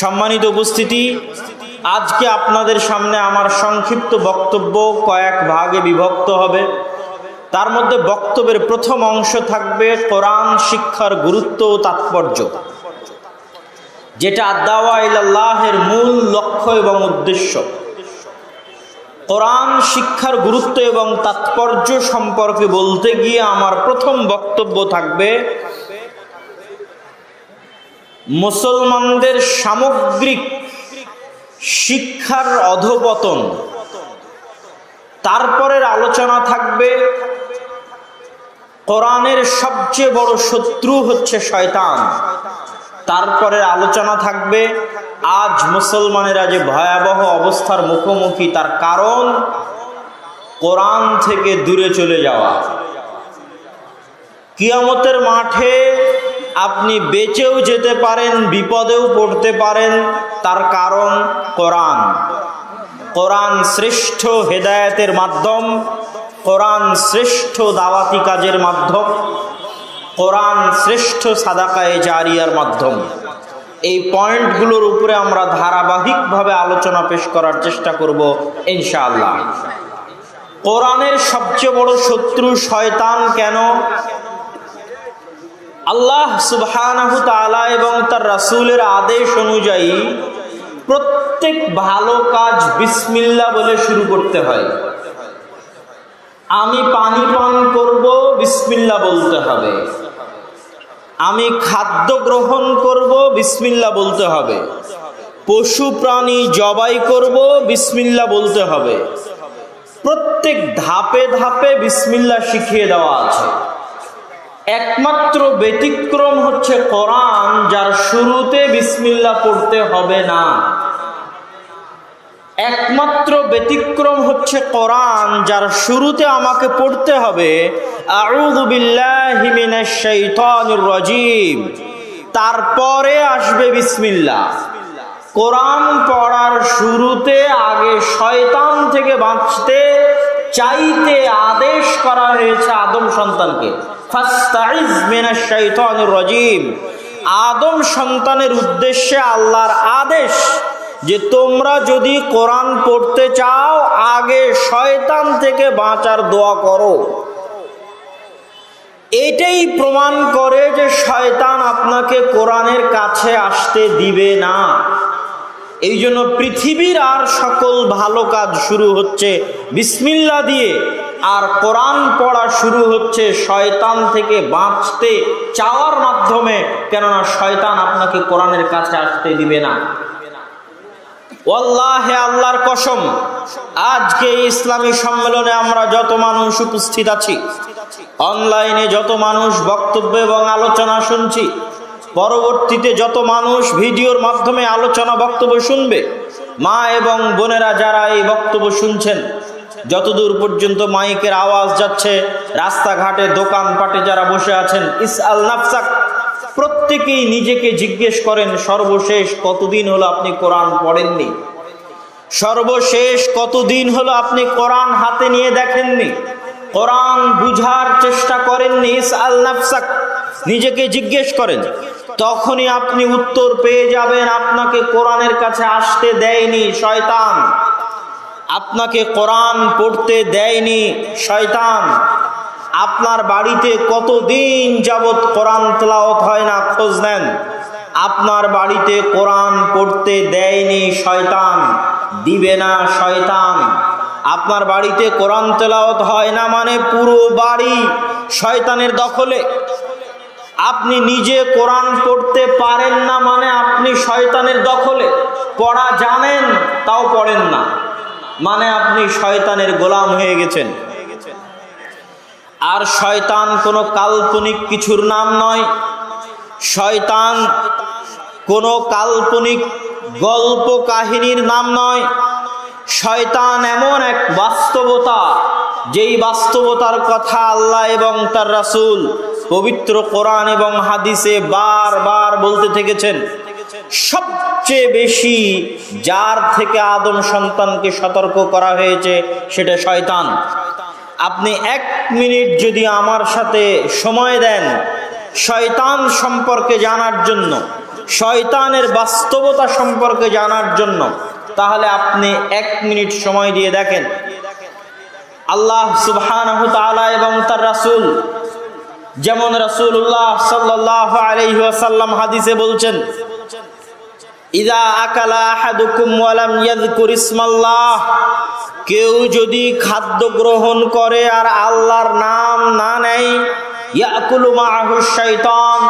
সম্মানিত উপস্থিতি, আজকে আপনাদের সামনে আমার সংক্ষিপ্ত বক্তব্য কয়েক ভাগে বিভক্ত হবে। তার মধ্যে বক্তব্যের প্রথম অংশ থাকবে কোরআন শিক্ষার গুরুত্ব ও তাৎপর্য, যেটা দাওয়া ইলাল্লাহের মূল লক্ষ্য এবং উদ্দেশ্য। কোরআন শিক্ষার গুরুত্ব এবং তাৎপর্য সম্পর্কে বলতে গিয়ে আমার প্রথম বক্তব্য থাকবে মুসলমানদের সামগ্রিক শিক্ষার অধঃপতন। তারপরের আলোচনা থাকবে কোরআনের সবচেয়ে বড় শত্রু হচ্ছে শয়তান। তারপরের আলোচনা থাকবে আজ মুসলমানেরা যে ভয়াবহ অবস্থার মুখোমুখি, তার কারণ কোরআন থেকে দূরে চলে যাওয়া। কিয়ামতের মাঠে আপনি বেঁচেও যেতে পারেন, বিপদেও পড়তে পারেন, তার কারণ কোরআন। কোরআন শ্রেষ্ঠ হেদায়েতের মাধ্যম, কোরআন শ্রেষ্ঠ দাওয়াতি কাজের মাধ্যম, কোরআন শ্রেষ্ঠ সাদাকায়ে জারিয়ার মাধ্যম। এই পয়েন্টগুলোর উপরে আমরা ধারাবাহিকভাবে আলোচনা পেশ করার চেষ্টা করব ইনশাআল্লাহ। কোরআনের সবচেয়ে বড় শত্রু শয়তান কেন? আল্লাহ সুবহানাহু তাআলা এবং তার রাসূলের আদেশ অনুযায়ী প্রত্যেক ভালো কাজ বিসমিল্লাহ বলে শুরু করতে হয়। আমি পানি পান করব, বিসমিল্লাহ বলতে হবে। আমি খাদ্য গ্রহণ করব, বিসমিল্লাহ বলতে হবে। পশু প্রাণী জবাই করব, বিসমিল্লাহ বলতে হবে। প্রত্যেক ধাপে ধাপে বিসমিল্লাহ শিখিয়ে দেওয়া আছে। একমাত্র ব্যতিক্রম হচ্ছে কোরআন, যার শুরুতে বিসমিল্লাহ পড়তে হবে না। একমাত্র ব্যতিক্রম হচ্ছে কোরআন, যার শুরুতে আমাকে পড়তে হবে আউযু বিল্লাহি মিনাশ শাইতানির রাজীম, তারপরে আসবে বিসমিল্লাহ। কোরআন পড়ার শুরুতে আগে শয়তান থেকে বাঁচতে চাইতে আদেশ করা হয়েছে আদম সন্তানকে, ফাস্তাইজ মিনাশ শাইতানির রাজীম। আদম সন্তানের উদ্দেশ্যে আল্লাহর আদেশ যে তোমরা যদি কোরআন পড়তে চাও আগে শয়তান থেকে বাঁচার দোয়া করো। এটাই প্রমাণ করে যে শয়তান আপনাকে কোরআনের কাছে আসতে দিবে না। এই জন্য পৃথিবীর আর সকল ভালো কাজ শুরু হচ্ছে বিসমিল্লাহ দিয়ে, আর কোরআন পড়া শুরু হচ্ছে শয়তান থেকে বাঁচতে চাওয়ার মাধ্যমে, কেননা শয়তান আপনাকে কোরআনের কাছে আসতে দিবে না। ওয়াল্লাহি, আল্লাহর কসম, আজকে ইসলামী সম্মেলনে আমরা যত মানুষ উপস্থিত আছি, অনলাইনে যত মানুষ বক্তব্য এবং আলোচনা শুনছি, পরবর্তীতে যত মানুষ ভিডিওর মাধ্যমে আলোচনা বক্তব্য শুনবে, মা এবং বোনেরা যারা এই বক্তব্য শুনছেন, যতদূর পর্যন্ত মাইকের আওয়াজ যাচ্ছে, রাস্তাঘাটে দোকানপাটে যারা বসে আছেন, ইসআল নাফসাক, প্রত্যেকেই নিজেকে জিজ্ঞেস করেন সর্বশেষ কতদিন হলো আপনি কোরআন পড়েননি? সর্বশেষ কতদিন হলো আপনি কোরআন হাতে নিয়ে দেখেননি? কোরআন বুঝার চেষ্টা করেননি? ইসআল নাফসাক, নিজেকে জিজ্ঞেস করেন। তখনই আপনি উত্তর পেয়ে যাবেন আপনাকে কোরআনের কাছে আসতে দেয়নি শয়তান, আপনাকে কোরআন পড়তে দেয়নি শয়তান। আপনার বাড়িতে কতদিন যাবত কোরআন তেলাওয়াত হয় না, খোঁজ নেন। আপনার বাড়িতে কোরআন পড়তে দেয়নি শয়তান, দিবে না শয়তান। আপনার বাড়িতে কোরআন তেলাওয়াত হয় না মানে পুরো বাড়ি শয়তানের দখলে। আপনি নিজে কোরআন পড়তে পারেন না মানে আপনি শয়তানের দখলে। পড়া জানেন তাও পড়েন না মানে আপনি শয়তানের গোলাম হয়ে গেছেন। আর শয়তান কোনো কাল্পনিক কিছুর নাম নয়, শয়তান কোনো কাল্পনিক গল্প কাহিনীর নাম নয়। শয়তান এমন এক বাস্তবতা, যেই বাস্তবতার কথা আল্লাহ এবং তার রাসূল পবিত্র কোরআন এবং হাদিসে বারবার বলতে থেকেছেন। সবচেয়ে বেশি যার থেকে আদম সন্তানকে সতর্ক করা হয়েছে সেটা শয়তান। আপনি 1 মিনিট যদি আমার সাথে সময় দেন শয়তান সম্পর্কে জানার জন্য, শয়তানের বাস্তবতা সম্পর্কে জানার জন্য, তাহলে আপনি 1 মিনিট সময় দিয়ে দেখেন আল্লাহ সুবহানাহু তাআলা এবং তার রাসূল, যেমন রাসূলুল্লাহ সাল্লাল্লাহু আলাইহি ওয়াসাল্লাম হাদিসে বলছেন, ইযা আকালা আহাদুকুম ওয়া লাম ইয়াযকুর ইসমাল্লাহ, কেউ যদি খাদ্য গ্রহণ করে আর আল্লাহর নাম না নেয়, ইয়াকুলু মাআহু শাইতান,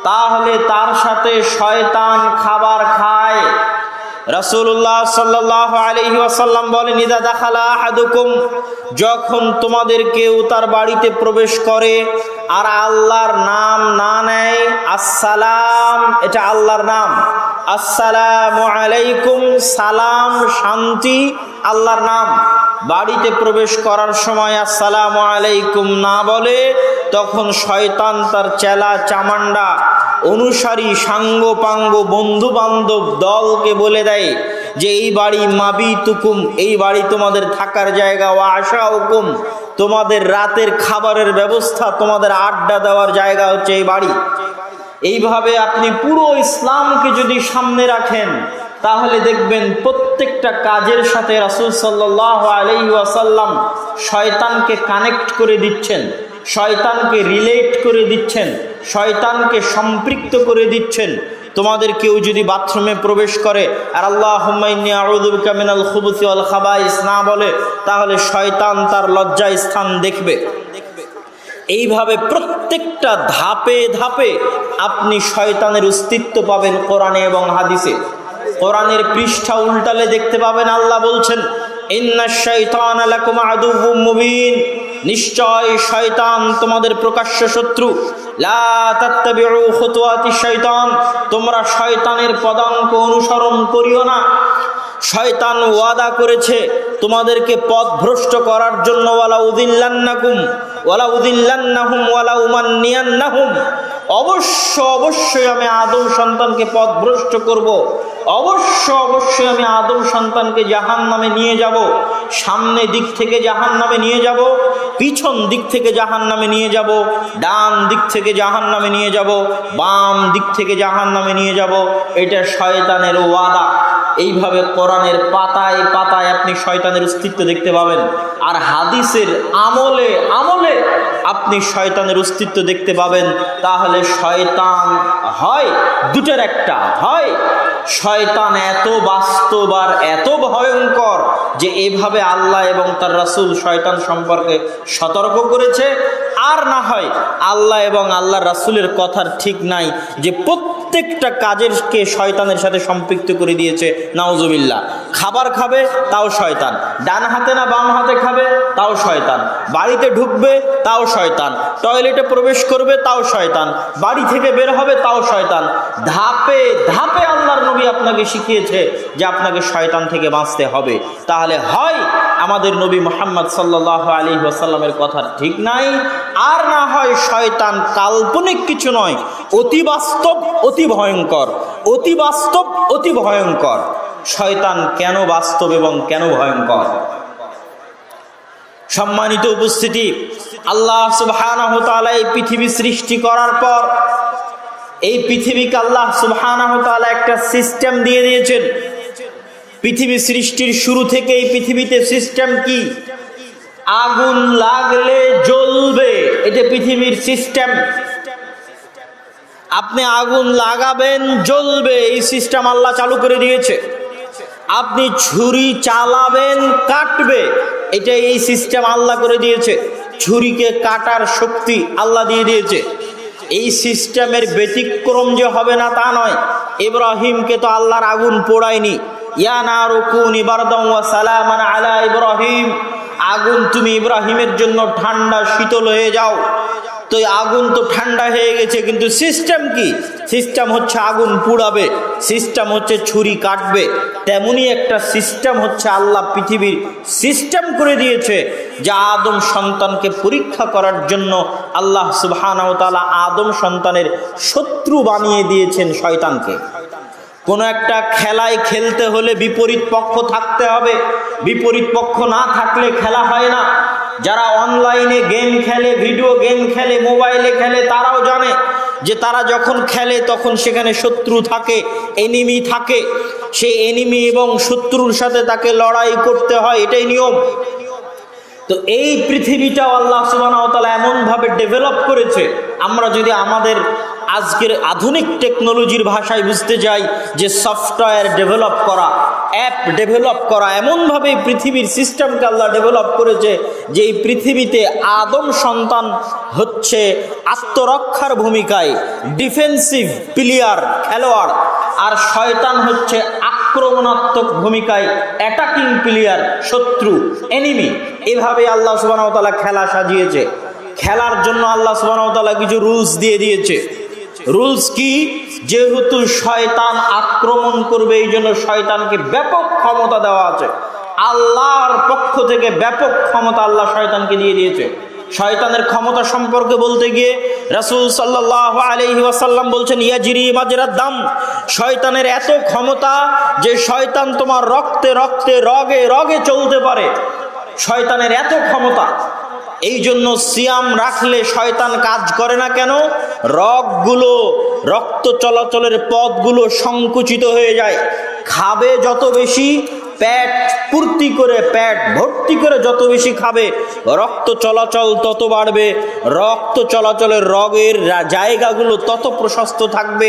তাহলে তার সাথে শয়তান খাবার খায়। রাসূলুল্লাহ সাল্লাল্লাহু আলাইহি ওয়াসাল্লাম বলেন, ইযা দাখালা আহাদুকুম, যখন তোমাদের কেউ তার বাড়িতে প্রবেশ করে আর আল্লাহর নাম না নেয়, আসসালাম, এটা আল্লাহর নাম, আসসালামু আলাইকুম, সালাম শান্তি, আল্লাহর নাম, বাড়িতে প্রবেশ করার সময় আসসালামু আলাইকুম না বলে, তখন শয়তান তার চেলা চামান্ডা অনুসারী সাঙ্গ পাঙ্গ বন্ধু বান্ধব দলকে বলে দেয় যে এই বাড়ি মাবিতুকুম, এই বাড়ি তোমাদের থাকার জায়গা, ওয়া আশাউকুম, তোমাদের রাতের খাবারের ব্যবস্থা, তোমাদের আড্ডা দেওয়ার জায়গা হচ্ছে এই বাড়ি। এইভাবে আপনি পুরো ইসলামকে যদি সামনে রাখেন, তাহলে দেখবেন প্রত্যেকটা কাজের সাথে রাসূল সাল্লাল্লাহু আলাইহি ওয়াসাল্লাম শয়তানকে কানেক্ট করে দিচ্ছেন, শয়তানকে রিলেট করে দিচ্ছেন, শয়তানকে সম্পৃক্ত করে দিচ্ছেন। তোমাদের কেউ যদি বাথরুমে প্রবেশ করে আর আল্লাহুম্মা ইন্নী আউযু বিকা মিনাল খুবুসি ওয়াল খাবাইস না বলে, তাহলে শয়তান তার লজ্জা স্থান দেখবে। এইভাবে প্রত্যেকটা ধাপে ধাপে আপনি শয়তানের অস্তিত্ব পাবেন কোরআনে এবং হাদিসে। কোরআনের পৃষ্ঠা উল্টালে দেখতে পাবেন আল্লাহ বলছেন, ইন্নাশ শাইতানা লাকুম আদুউম মুবিন, নিশ্চয় শয়তান তোমাদের প্রকাশ্য শত্রু। লা তাত্তাবিউ খুতুওয়াতিশ শাইতান, তোমরা শয়তানের পদাঙ্ক অনুসরণ করিও না। শয়তান ওয়াদা করেছে তোমাদেরকে পথভ্রষ্ট করার জন্য, ওয়ালা উযিল্লান্নাহুম ওয়ালা উমান্নিয়ান্নাহুম, অবশ্যই আমি আদম সন্তানকে পথভ্রষ্ট করব, অবশ্যই আমি আদম সন্তানকে জাহান্নামে নিয়ে যাব। সামনে দিক থেকে জাহান্নামে নিয়ে যাব, পিছন দিক থেকে জাহান্নামে নিয়ে যাব, ডান দিক থেকে জাহান্নামে নিয়ে যাব, বাম দিক থেকে জাহান্নামে নিয়ে যাব। এটা শয়তানের ওয়াদা। এইভাবে কোরআনের পাতায় পাতায় আপনি শয়তানের অস্তিত্ব দেখতে পাবেন, আর হাদিসের আমলে আমলে আপনি শয়তানের অস্তিত্ব দেখতে পাবেন। তাহলে শয়তান হয় দুটোর একটা, হয় শয়তান এত বাস্তব আর এত ভয়ঙ্কর যে এভাবে আল্লাহ এবং তার রাসূল শয়তান সম্পর্কে সতর্ক করেছে, আর না হয় আল্লাহ এবং আল্লাহর রাসূলের কথার ঠিক নাই যে প্রত্যেকটা কাজেরকে শয়তানের সাথে সম্পৃক্ত করে দিয়েছে। নাউজুবিল্লাহ। খাবার খাবে তাও শয়তান, ডান হাতে না বাম হাতে খাবে তাও শয়তান, বাড়িতে ঢুকবে তাও শয়তান, টয়লেটে প্রবেশ করবে তাও শয়তান, বাড়ি থেকে বের হবে তাও শয়তান। ধাপে ধাপে আল্লাহর নবী আপনাকে শিখিয়েছে যে আপনাকে শয়তান থেকে বাঁচতে হবে। তাহলে হয় আমাদের নবী মুহাম্মদ সাল্লাল্লাহু আলাইহি ওয়াসাল্লামের কথা ঠিক নাই, আর না হয় শয়তান কাল্পনিক কিছু নয়, অতি বাস্তব অতি ভয়ঙ্কর, অতি বাস্তব অতি ভয়ঙ্কর। শয়তান কেন বাস্তব এবং কেন ভয়ঙ্কর? সম্মানিত উপস্থিতি, আল্লাহ সুবহানাহু ওয়া তাআলা এই পৃথিবী সৃষ্টি করার পর এই পৃথিবীকে আল্লাহ সুবহানাহু ওয়া তাআলা একটা সিস্টেম দিয়ে দিয়েছেন। পৃথিবী সৃষ্টির শুরু থেকে এই পৃথিবীতে সিস্টেম কি? আগুন লাগলে জ্বলবে, এটা পৃথিবীর সিস্টেম। আপনি আগুন লাগাবেন জ্বলবে, এই সিস্টেম আল্লাহ চালু করে দিয়েছে। আপনি ছুরি চালাবেন কাটবে, এটা এই সিস্টেম আল্লাহ করে দিয়েছে। ছুরিকে কাটার শক্তি আল্লাহ দিয়ে দিয়েছে। এই সিস্টেমের ব্যতিক্রম যে হবে না তা নয়। ইব্রাহিমকে তো আল্লাহর আগুন পোড়ায়নি। ইয়া নারু কুনি বারদান ওয়া সালামান আলা ইব্রাহিম, আগুন তুমি ইব্রাহিমের জন্য ঠান্ডা শীতল হয়ে যাও। তো আগুন তো ঠান্ডা হয়ে গেছে, কিন্তু সিস্টেম কি? সিস্টেম হচ্ছে আগুন পুড়াবে, সিস্টেম হচ্ছে ছুরি কাটবে। তেমনি একটা সিস্টেম হচ্ছে আল্লাহ পৃথিবীর সিস্টেম করে দিয়েছে, যা আদম সন্তানকে পরীক্ষা করার জন্য আল্লাহ সুবহানাহু ওয়া তাআলা আদম সন্তানের শত্রু বানিয়ে দিয়েছেন শয়তানকে। কোনো একটা খেলায় খেলতে হলে বিপরীত পক্ষ থাকতে হবে, বিপরীত পক্ষ না থাকলে খেলা হয় না। যারা অনলাইনে গেম খেলে, ভিডিও গেম খেলে, মোবাইলে খেলে, তারাও জানে যে তারা যখন খেলে তখন সেখানে শত্রু থাকে, এনিমি থাকে, সেই এনিমি এবং শত্রুর সাথে তাকে লড়াই করতে হয়, এটাই নিয়ম। তো এই পৃথিবীটাও আল্লাহ সুবহানাহু ওয়া তাআলা এমনভাবে ডেভেলপ করেছে, আমরা যদি আমাদের আজকের আধুনিক টেকনোলজির ভাষায় বুঝতে যাই যে সফটওয়্যার ডেভেলপ করা, অ্যাপ ডেভেলপ করা, এমনভাবে পৃথিবীর সিস্টেমকে আল্লাহ ডেভেলপ করেছে যে এই পৃথিবীতে আদম সন্তান হচ্ছে আত্মরক্ষার ভূমিকায় ডিফেন্সিভ প্লেয়ার, খেলোয়াড়, আর শয়তান হচ্ছে আক্রমণাত্মক ভূমিকায় অ্যাটাকিং প্লেয়ার, শত্রু, এনিমি। এভাবে আল্লাহ সুবহানাহু ওয়া তাআলা খেলা সাজিয়েছে। খেলার জন্য আল্লাহ সুবহানাহু ওয়া তাআলা কিছু রুলস দিয়ে দিয়েছে। রুলস কি? যেহেতু শয়তান আক্রমণ করবে, এই জন্য শয়তানকে ব্যাপক ক্ষমতা দেওয়া আছে। আল্লাহর পক্ষ থেকে ব্যাপক ক্ষমতা আল্লাহ শয়তানকে দিয়ে দিয়েছে। শয়তানের ক্ষমতা সম্পর্কে বলতে গিয়ে রাসূল সাল্লাল্লাহু আলাইহি ওয়াসাল্লাম বলছেন, ইয়াজরি মাজরাদ দাম, শয়তানের এত ক্ষমতা যে শয়তান তোমার রক্তে রক্তে, রগে রগে চলতে পারে। শয়তানের এত ক্ষমতা। এই জন্য সিয়াম রাখলে শয়তান কাজ করে না কেন? রগগুলো, রক্ত চলাচলের পথগুলো সংকুচিত হয়ে যায়। খাবে যত বেশি, পেট পূর্তি করে, পেট ভর্তি করে যত বেশি খাবে, রক্ত চলাচল তত বাড়বে, রক্ত চলাচলের রগের জায়গাগুলো তত প্রশস্ত থাকবে,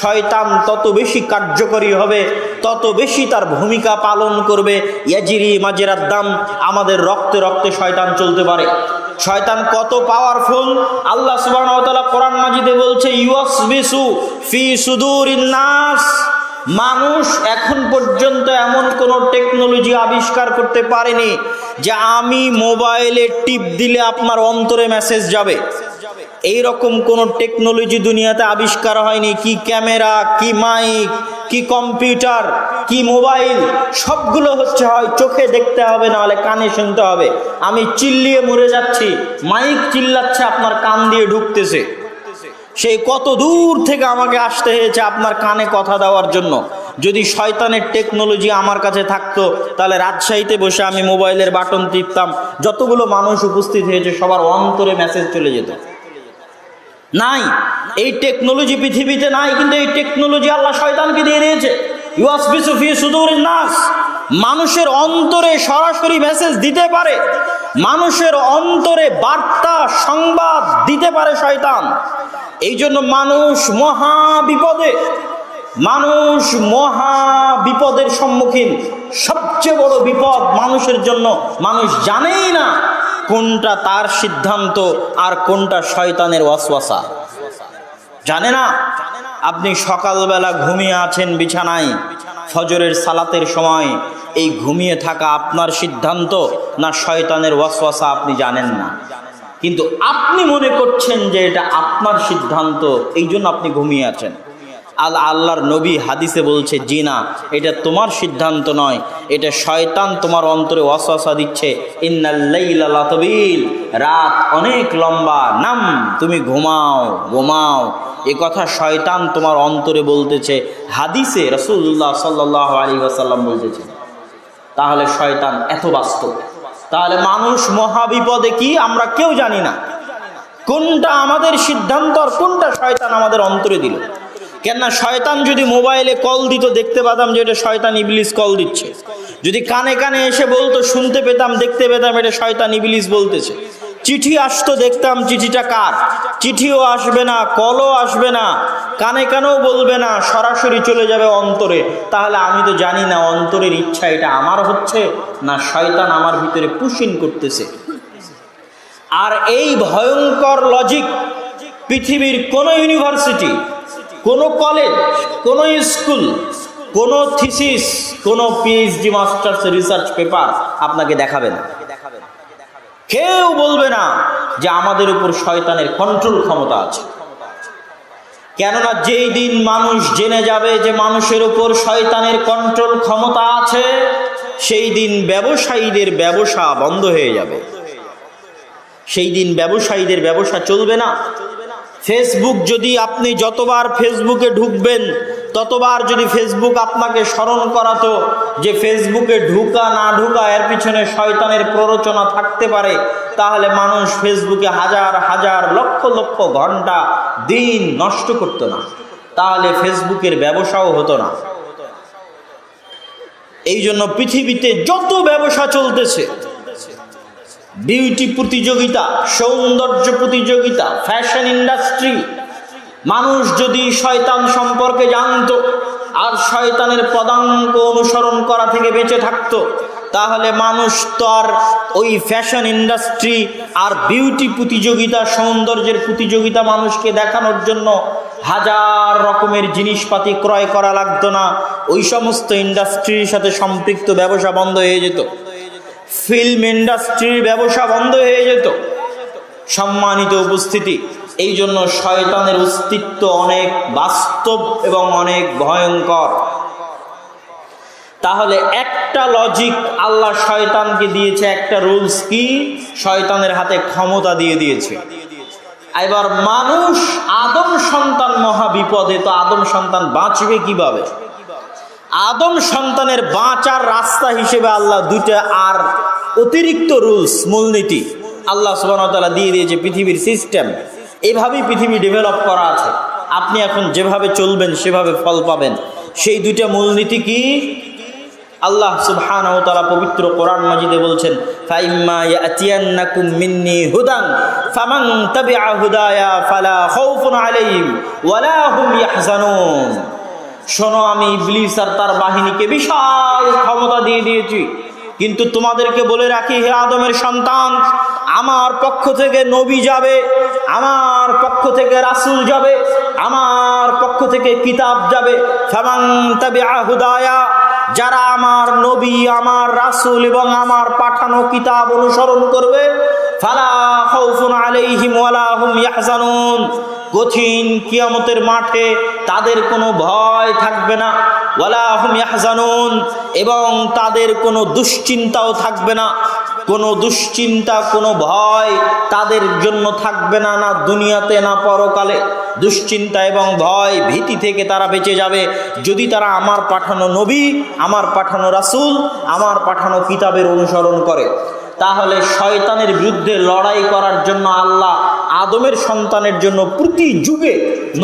শয়তান তত বেশি কার্যকরী হবে, তত বেশি তার ভূমিকা পালন করবে। ইয়াজিরি মাজরাদ দাম, আমাদের রক্তে রক্তে শয়তান চলতে পারে। শয়তান কত পাওয়ারফুল আল্লাহ সুবহানাহু ওয়া তাআলা কোরআন মাজিদে বলছে, ইউসবিসু ফি সুদুরিন নাস। মানুষ এখন পর্যন্ত এমন কোন টেকনোলজি আবিষ্কার করতে পারেনি যে আমি মোবাইলে টিপ দিলে আপনার অন্তরে মেসেজ যাবে। এই রকম কোন টেকনোলজি দুনিয়াতে আবিষ্কার হয়নি। কি ক্যামেরা, কি মাইক, কি কম্পিউটার, কি মোবাইল, সবগুলো হচ্ছে হয় চোখে দেখতে হবে, না হলে কানে শুনতে হবে। আমি চিল্লিয়ে মরে যাচ্ছি, মাইক চিল্লাচ্ছে, আপনার কান দিয়ে ঢুকতেছে। সেই কত দূর থেকে আমাকে আসতে হয়েছে আপনার কানে কথা দেওয়ার জন্য। যদি শয়তানের টেকনোলজি আমার কাছে থাকতো, তাহলে রাজশাহীতে বসে আমি মোবাইলের বাটন টিপতাম, যতগুলো মানুষ উপস্থিত হয়েছে সবার অন্তরে মেসেজ চলে যেত। নাই, এই টেকনোলজি পৃথিবীতে নাই, কিন্তু এই টেকনোলজি আল্লাহ শয়তানকে দিয়ে দিয়েছে। ইউসবিসু ফি সুদুরিন নাস, মানুষের অন্তরে সরাসরি মেসেজ দিতে পারে, মানুষের অন্তরে বার্তা, সংবাদ দিতে পারে শয়তান। এই জন্য মানুষ মহা বিপদে, মানুষ মহা বিপদের সম্মুখীন। সবচেয়ে বড় বিপদ মানুষের জন্য, মানুষ জানেই না কোনটা তার সিদ্ধান্ত আর কোনটা শয়তানের ওয়াসওয়াসা, জানে না। আপনি সকালবেলা ঘুমিয়ে আছেন বিছানায়, ফজরের সালাতের সময়, এই ঘুমিয়ে থাকা আপনার সিদ্ধান্ত না শয়তানের ওয়াসওয়াসা আপনি জানেন না, কিন্তু আপনি মনে করছেন যে এটা আপনার সিদ্ধান্ত, এই জন্য আপনি ঘুমিয়ে আছেন। আল্লাহর নবী হাদিসে বলছে, জি না, এটা তোমার সিদ্ধান্ত নয়, এটা শয়তান তোমার অন্তরে ওয়াসওয়াসা দিচ্ছে। ইন্নাল লাইলা লাতাবিল, রাত অনেক লম্বা, নাম, তুমি ঘুমাও ঘুমাও, এ কথা শয়তান তোমার অন্তরে বলতেছে। হাদিসে রাসূলুল্লাহ সাল্লাল্লাহু আলাইহি ওয়াসাল্লাম বলতেছে। তাহলে শয়তান এত বাস্তব। তাহলে মানুষ মহাবিপদে কি আমরা কেউ জানি না, কোনটা আমাদের সিদ্ধান্ত আর কোনটা শয়তান আমাদের অন্তরে দিল। কেননা শয়তান যদি মোবাইলে কল দিত, দেখতে পেতাম যে এটা শয়তান ইবলিস কল দিচ্ছে। যদি কানে কানে এসে বলতো, শুনতে পেতাম, দেখতে পেতাম এটা শয়তান ইবলিস বলতেছে। চিঠি আসতো, দেখতাম চিঠিটা কার, চিঠিও আসবে না, কলও আসবে না, কানে কানেও বলবে না, সরাসরি চলে যাবে অন্তরে। তাহলে আমি তো জানি না অন্তরের ইচ্ছা এটা আমার হচ্ছে না শয়তান আমার ভিতরে পুশিং করতেছে। আর এই ভয়ঙ্কর লজিক পৃথিবীর কোন ইউনিভার্সিটি, কোন কলেজ, কোন স্কুল, কোন থিসিস, কোন পিএইচডি মাস্টার্স রিসার্চ পেপার আপনাকে দেখাবে না। কেউ বলবে না যে আমাদের উপর শয়তানের কন্ট্রোল ক্ষমতা আছে। কেননা যেই দিন মানুষ জেনে যাবে যে মানুষের উপর শয়তানের কন্ট্রোল ক্ষমতা আছে, সেই দিন ব্যবসায়ীদের ব্যবসা বন্ধ হয়ে যাবে। সেই দিন ব্যবসায়ীদের ব্যবসা চলবে না। ফেসবুক, যদি আপনি যতবার ফেসবুকে ঢুকবেন, ততবার যদি ফেসবুক আপনাকে স্মরণ করাতো যে ফেসবুকে ঢুকা না ঢুকা এর পিছনে শয়তানের প্ররোচনা থাকতে পারে, তাহলে মানুষ ফেসবুকে হাজার হাজার লক্ষ লক্ষ ঘন্টা দিন নষ্ট করতো না, তাহলে ফেসবুকের ব্যবসাও হতো না। এই জন্য পৃথিবীতে যত ব্যবসা চলতেছে, বিউটি প্রতিযোগিতা, সৌন্দর্য প্রতিযোগিতা, ফ্যাশন ইন্ডাস্ট্রি, মানুষ যদি শয়তান সম্পর্কে জানতো আর শয়তানের পদাঙ্ক অনুসরণ করা থেকে বেঁচে থাকতো, তাহলে মানুষ তো আর ওই ফ্যাশন ইন্ডাস্ট্রি আর বিউটি প্রতিযোগিতা, সৌন্দর্যের প্রতিযোগিতা মানুষকে দেখানোর জন্য হাজার রকমের জিনিসপাতি ক্রয় করা লাগতো না। ওই সমস্ত ইন্ডাস্ট্রির সাথে সম্পৃক্ত ব্যবসা বন্ধ হয়ে যেত, ফিল্ম ইন্ডাস্ট্রির ব্যবসা বন্ধ হয়ে যেত। সম্মানিত উপস্থিতি, এই জন্য শয়তানের অস্তিত্ব অনেক বাস্তব এবং অনেক ভয়ঙ্কর। তাহলে একটা লজিক আল্লাহ শয়তানকে দিয়েছে, একটা রুলস কি? শয়তানের হাতে ক্ষমতা দিয়ে দিয়েছে। এবার মানুষ, আদম সন্তান মহা বিপদে, তো আদম সন্তান বাঁচবে কিভাবে? আদম সন্তানের বাঁচার রাস্তা হিসেবে আল্লাহ দুইটা আর অতিরিক্ত রুলস, মূলনীতি আল্লাহ সুবহানাহু ওয়া তাআলা দিয়ে দিয়েছে। পৃথিবীর সিস্টেম এভাবেই পৃথিবী ডেভেলপ করা আছে। আপনি এখন যেভাবে চলবেন সেভাবে ফল পাবেন। সেই দুইটা মূলনীতি কি? আল্লাহ সুবহানাহু ওয়া তাআলা পবিত্র কোরআন মাজিদে বলছেন, ফাইম্মা ইয়াতিয়ান্নাকুম মিন্নি হুদান ফামান তাবিআ হুদায়া ফালা খাউফুন আলাইহিম ওয়ালা হুম ইয়াহজানুন। শোনো, আমি ইবলিস আর তার বাহিনীকে বিশাল ক্ষমতা দিয়ে দিয়েছি, কিন্তু তোমাদেরকে বলে রাখি, হে আদমের সন্তান, আমার পক্ষ থেকে নবী যাবে, আমার পক্ষ থেকে রাসূল যাবে, আমার পক্ষ থেকে কিতাব যাবে। ফামান তাবিআ হুদায়া, যারা আমার নবী, আমার রাসূল এবং আমার পাঠানো কিতাব অনুসরণ করবে, ফালা খাউফুন আলাইহিম ওয়ালা হুম ইয়াহজানুন, কঠিন কিয়ামতের মাঠে তাদের কোনো ভয় থাকবে না। ওয়ালা হুম ইয়াহজানুন, এবং তাদের কোনো দুশ্চিন্তাও থাকবে না। কোনো দুশ্চিন্তা, কোনো ভয় তাদের জন্য থাকবে না, না দুনিয়াতে না পরকালে। দুশ্চিন্তা এবং ভয়, ভীতি থেকে তারা বেঁচে যাবে যদি তারা আমার পাঠানো নবী, আমার পাঠানো রাসূল, আমার পাঠানো কিতাবের অনুসরণ করে। তাহলে শয়তানের বিরুদ্ধে লড়াই করার জন্য আল্লাহ আদমের সন্তানের জন্য প্রতি যুগে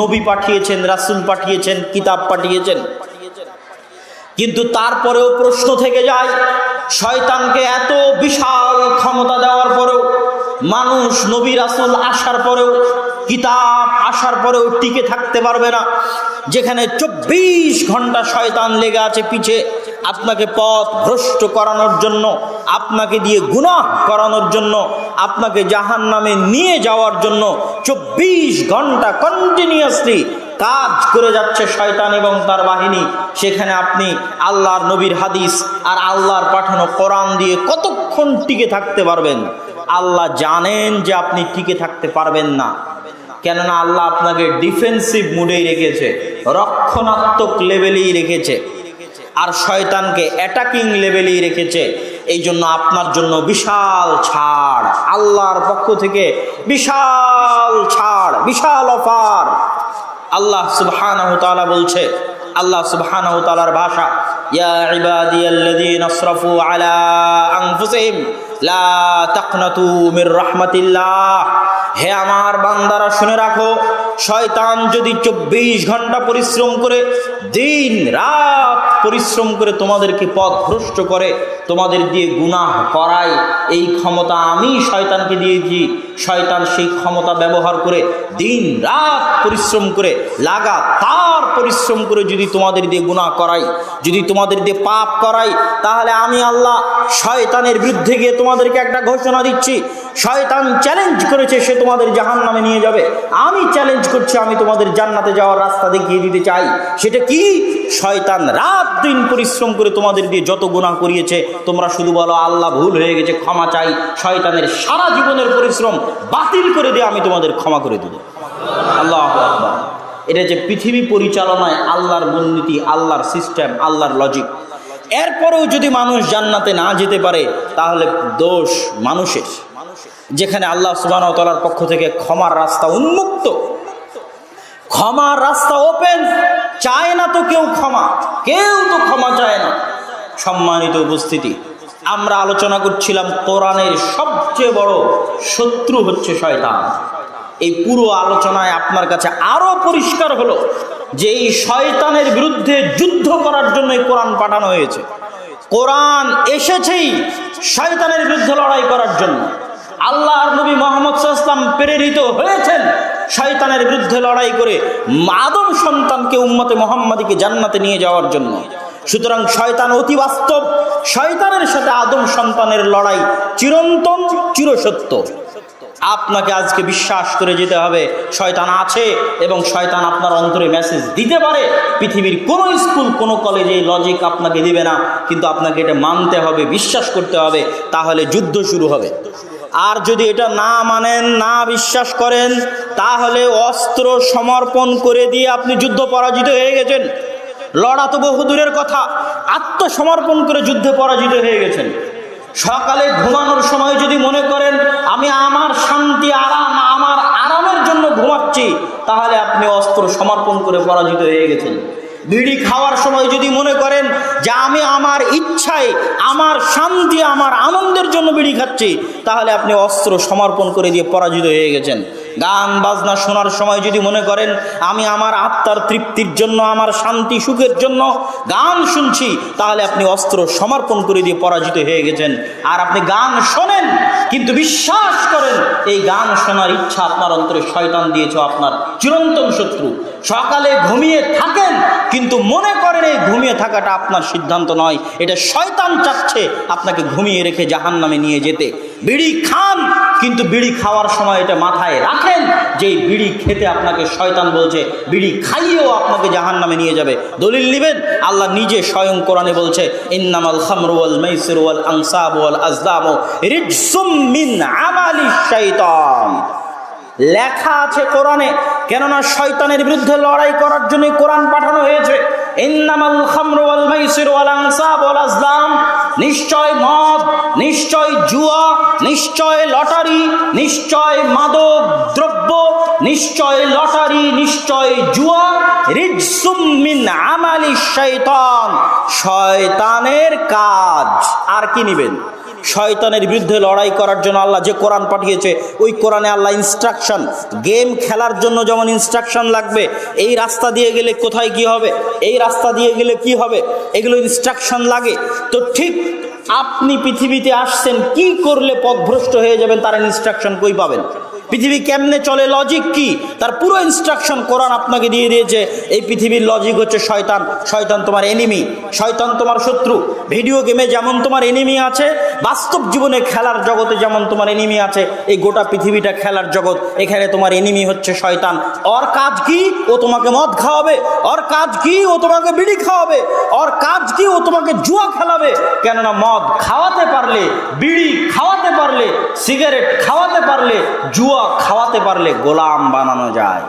নবী পাঠিয়েছেন, রাসূল পাঠিয়েছেন, কিতাব পাঠিয়েছেন। কিন্তু তারপরেও প্রশ্ন থেকে যায়, শয়তানকে এত বিশাল ক্ষমতা দেওয়ার পরেও, মানুষ নবী রাসূল আসার পরেও, কিতাব আসার পরেও টিকে থাকতে পারবে না। যেখানে 24 ঘন্টা শয়তান লেগে আছে পিছে, আপনাকে পথ ভ্রষ্ট করানোর জন্য, আপনাকে দিয়ে গুনাহ করানোর জন্য, আপনাকে জাহান্নামে নিয়ে যাওয়ার জন্য 24 ঘন্টা কন্টিনিউয়াসলি কাজ করে যাচ্ছে শয়তান এবং তার বাহিনী। সেখানে আপনি আল্লাহর নবীর হাদিস আর আল্লাহর পাঠানো কোরআন দিয়ে কতক্ষণ টিকে থাকতে পারবেন? আল্লাহ জানেন যে আপনি টিকে থাকতে পারবেন না, কেননা আল্লাহ আপনাকে ডিফেন্সিভ মুডেই রেখেছে, রক্ষণাত্মক লেভেলেই রেখেছে, আর শয়তানকে অ্যাটাকিং লেভেলেই রেখেছে। এই জন্য আপনার জন্য বিশাল ছাড়, আল্লাহর পক্ষ থেকে বিশাল ছাড়, বিশাল অফার। আল্লাহ সুবহানাহু ওয়া তাআলা বলছে, আল্লাহ সুবহানাহু ওয়া তাআলার ভাষা, ইয়া ইবাদিয়াল্লাযীনা আসরাফু আলা আনফুসিহিম লা তাকনাতু মির রাহমাতিল্লাহ। হে আমার বান্দারা, শুনে রাখো, শয়তান যদি 24 ঘন্টা পরিশ্রম করে, দিন রাত পরিশ্রম করে তোমাদেরকে পথভ্রষ্ট করে, তোমাদের দিয়ে গুনাহ করায়, এই ক্ষমতা আমি শয়তানকে দিয়েছি। শয়তান সেই ক্ষমতা ব্যবহার করে দিন রাত পরিশ্রম করে, লাগাতার পরিশ্রম করে যদি তোমাদের দিয়ে গুনাহ করাই, যদি তোমাদের দিয়ে পাপ করাই, তাহলে আমি আল্লাহ শয়তানের বিরুদ্ধে গিয়ে তোমাদেরকে একটা ঘোষণা দিচ্ছি। শয়তান চ্যালেঞ্জ করেছে, সে তোমাদের জাহান্নামে নিয়ে যাবে। আমি চ্যালেঞ্জ করছি, আমি তোমাদের জান্নাতে যাওয়ার রাস্তা দেখিয়ে দিতে চাই। সেটা কি? শয়তান রাত দিন পরিশ্রম করে তোমাদের দিয়ে যত গুনাহ করিয়েছে, তোমরা শুধু বলো আল্লাহ ভুল হয়ে গেছে, ক্ষমা চাই। শয়তানের সারা জীবনের পরিশ্রম বাতিল করে দিয়ে আমি তোমাদের ক্ষমা করে দেব। আল্লাহু আকবার। এটা যে পৃথিবী পরিচালনায় আল্লাহর মূলনীতি, আল্লাহর সিস্টেম, আল্লাহর লজিক। এরপরেও যদি মানুষ জান্নাতে না যেতে পারে, তাহলে দোষ মানুষের। যেখানে আল্লাহ সুবহানাহু ওয়া তাআলার পক্ষ থেকে ক্ষমার রাস্তা উন্মুক্ত, ক্ষমার রাস্তা ওপেন, চায় না তো কেউ ক্ষমা, কেউ তো ক্ষমা চায় না। সম্মানিত উপস্থিতি, আমরা আলোচনা করছিলাম কোরআনের সবচেয়ে বড় শত্রু হচ্ছে শয়তান। এই পুরো আলোচনায় আপনার কাছে আরো পরিষ্কার হলো যে এই শয়তানের বিরুদ্ধে যুদ্ধ করার জন্য কোরআন পাঠানো হয়েছে। কোরআন এসেছেই শয়তানের বিরুদ্ধে লড়াই করার জন্য। আল্লাহর নবী মুহাম্মদ সাল্লাল্লাহু আলাইহি ওয়াসাল্লাম প্রেরিত হয়েছেন শয়তানের বিরুদ্ধে লড়াই করে আদম সন্তানকে উম্মতে মুহাম্মাদীকে জান্নাতে নিয়ে যাওয়ার জন্য। সুতরাং শয়তান অতি বাস্তব, শয়তানের সাথে আদম সন্তানের লড়াই চিরন্তন, চিরসত্য। আপনাকে আজকে বিশ্বাস করে যেতে হবে শয়তান আছে এবং শয়তান আপনার অন্তরে মেসেজ দিতে পারে। পৃথিবীর কোনো স্কুল, কোনো কলেজে লজিক আপনাকে দিবে না, কিন্তু আপনাকে এটা মানতে হবে, বিশ্বাস করতে হবে, তাহলে যুদ্ধ শুরু হবে। আর যদি এটা না মানেন, না বিশ্বাস করেন, তাহলে অস্ত্র সমর্পণ করে দিয়ে আপনি যুদ্ধ পরাজিত হয়ে গেছেন। লড়া তো বহু দূরের কথা, আত্মসমর্পণ করে যুদ্ধে পরাজিত হয়ে গেছেন। সকালে ঘুমানোর সময় যদি মনে করেন আমি আমার শান্তি, আমার আরামের জন্য ঘুমাচ্ছি, তাহলে আপনি অস্ত্র সমর্পণ করে পরাজিত হয়ে গেছেন। বিড়ি খাওয়ার সময় যদি মনে করেন যে আমি আমার ইচ্ছায়, আমার শান্তি, আমার আনন্দের জন্য বিড়ি খাচ্ছি, তাহলে আপনি অস্ত্র সমর্পণ করে দিয়ে পরাজিত হয়ে গেছেন। গান বাজনা শোনার সময় যদি মনে করেন আমি আমার আত্মার তৃপ্তির জন্য, আমার শান্তি সুখের জন্য গান শুনছি, তাহলে আপনি অস্ত্র সমর্পণ করে দিয়ে পরাজিত হয়ে গেছেন। আর আপনি গান শোনেন কিন্তু বিশ্বাস করেন এই গান শোনার ইচ্ছা আপনার অন্তরে শয়তান দিয়েছে, আপনার চিরন্তন শত্রু। সকালে ঘুমিয়ে থাকেন কিন্তু মনে করেন এই ঘুমিয়ে থাকাটা আপনার সিদ্ধান্ত নয়, এটা শয়তান চাচ্ছে আপনাকে ঘুমিয়ে রেখে জাহান্নামে নিয়ে যেতে। বিড়ি খান কিন্তু বিড়ি খাওয়ার সময় এটা মাথায় রাখেন যে এই বিড়ি খেতে আপনাকে শয়তান বলছে, বিড়ি খাইয়েও আপনাকে জাহান্নামে নিয়ে যাবে। দলিল নেবেন, আল্লাহ নিজে স্বয়ং কোরআনে বলছে ইন্নামাল খামরু ওয়াল মাইসিরু ওয়াল আনসাবু ওয়াল আজলামু রিজসুম মিন আমালিশ শাইতান। লেখা আছে কোরআনে, কেননা শয়তানের বিরুদ্ধে লড়াই করার জন্য কোরআন পাঠানো হয়েছে। ইন্নামাল খামরু ওয়াল মাইসিরু ওয়াল আনসাব ওয়াল আজলাম, নিশ্চয় মদ, নিশ্চয় জুয়া, নিশ্চয় লটারি, নিশ্চয় মাদক দ্রব্য, নিশ্চয় লটারি, নিশ্চয় জুয়া, রিজসুম মিন আমালিশ শাইতান, শয়তানের কাজ। আর কি নেবেন? শয়তানের বিরুদ্ধে লড়াই করার জন্য আল্লাহ যে কোরআন পাঠিয়েছে, ওই কোরআনে আল্লাহ ইনস্ট্রাকশন, গেম খেলার জন্য যেমন ইনস্ট্রাকশন লাগবে, এই রাস্তা দিয়ে গেলে কোথায় কি হবে, এই রাস্তা দিয়ে গেলে কি হবে, এগুলো ইনস্ট্রাকশন লাগে। তো ঠিক আপনি পৃথিবীতে আসছেন, কি করলে পথভ্রষ্ট হয়ে যাবেন তার ইনস্ট্রাকশন কই পাবেন? পৃথিবী কেমনে চলে, লজিক কি, তার পুরো ইনস্ট্রাকশন কোরআন আপনাকে দিয়ে দিয়েছে। এই পৃথিবীর লজিক হচ্ছে শয়তান। শয়তান তোমার এনিমি, শয়তান তোমার শত্রু। ভিডিও গেমে যেমন তোমার এনিমি আছে, বাস্তব জীবনে খেলার জগতে যেমন তোমার এনিমি আছে, এই গোটা পৃথিবীটা খেলার জগৎ, এখানে তোমার এনিমি হচ্ছে শয়তান। ওর কাজ কি? ও তোমাকে মদ খাওয়াবে। ওর কাজ কি? ও তোমাকে বিড়ি খাওয়াবে। ওর কাজ কি? ও তোমাকে জুয়া খেলাবে। কেননা মদ খাওয়াতে পারলে, বিড়ি খাওয়াতে পারলে, সিগারেট খাওয়াতে পারলে, জুয়া খাওয়াতে পারলে গোলাম বানানো যায়,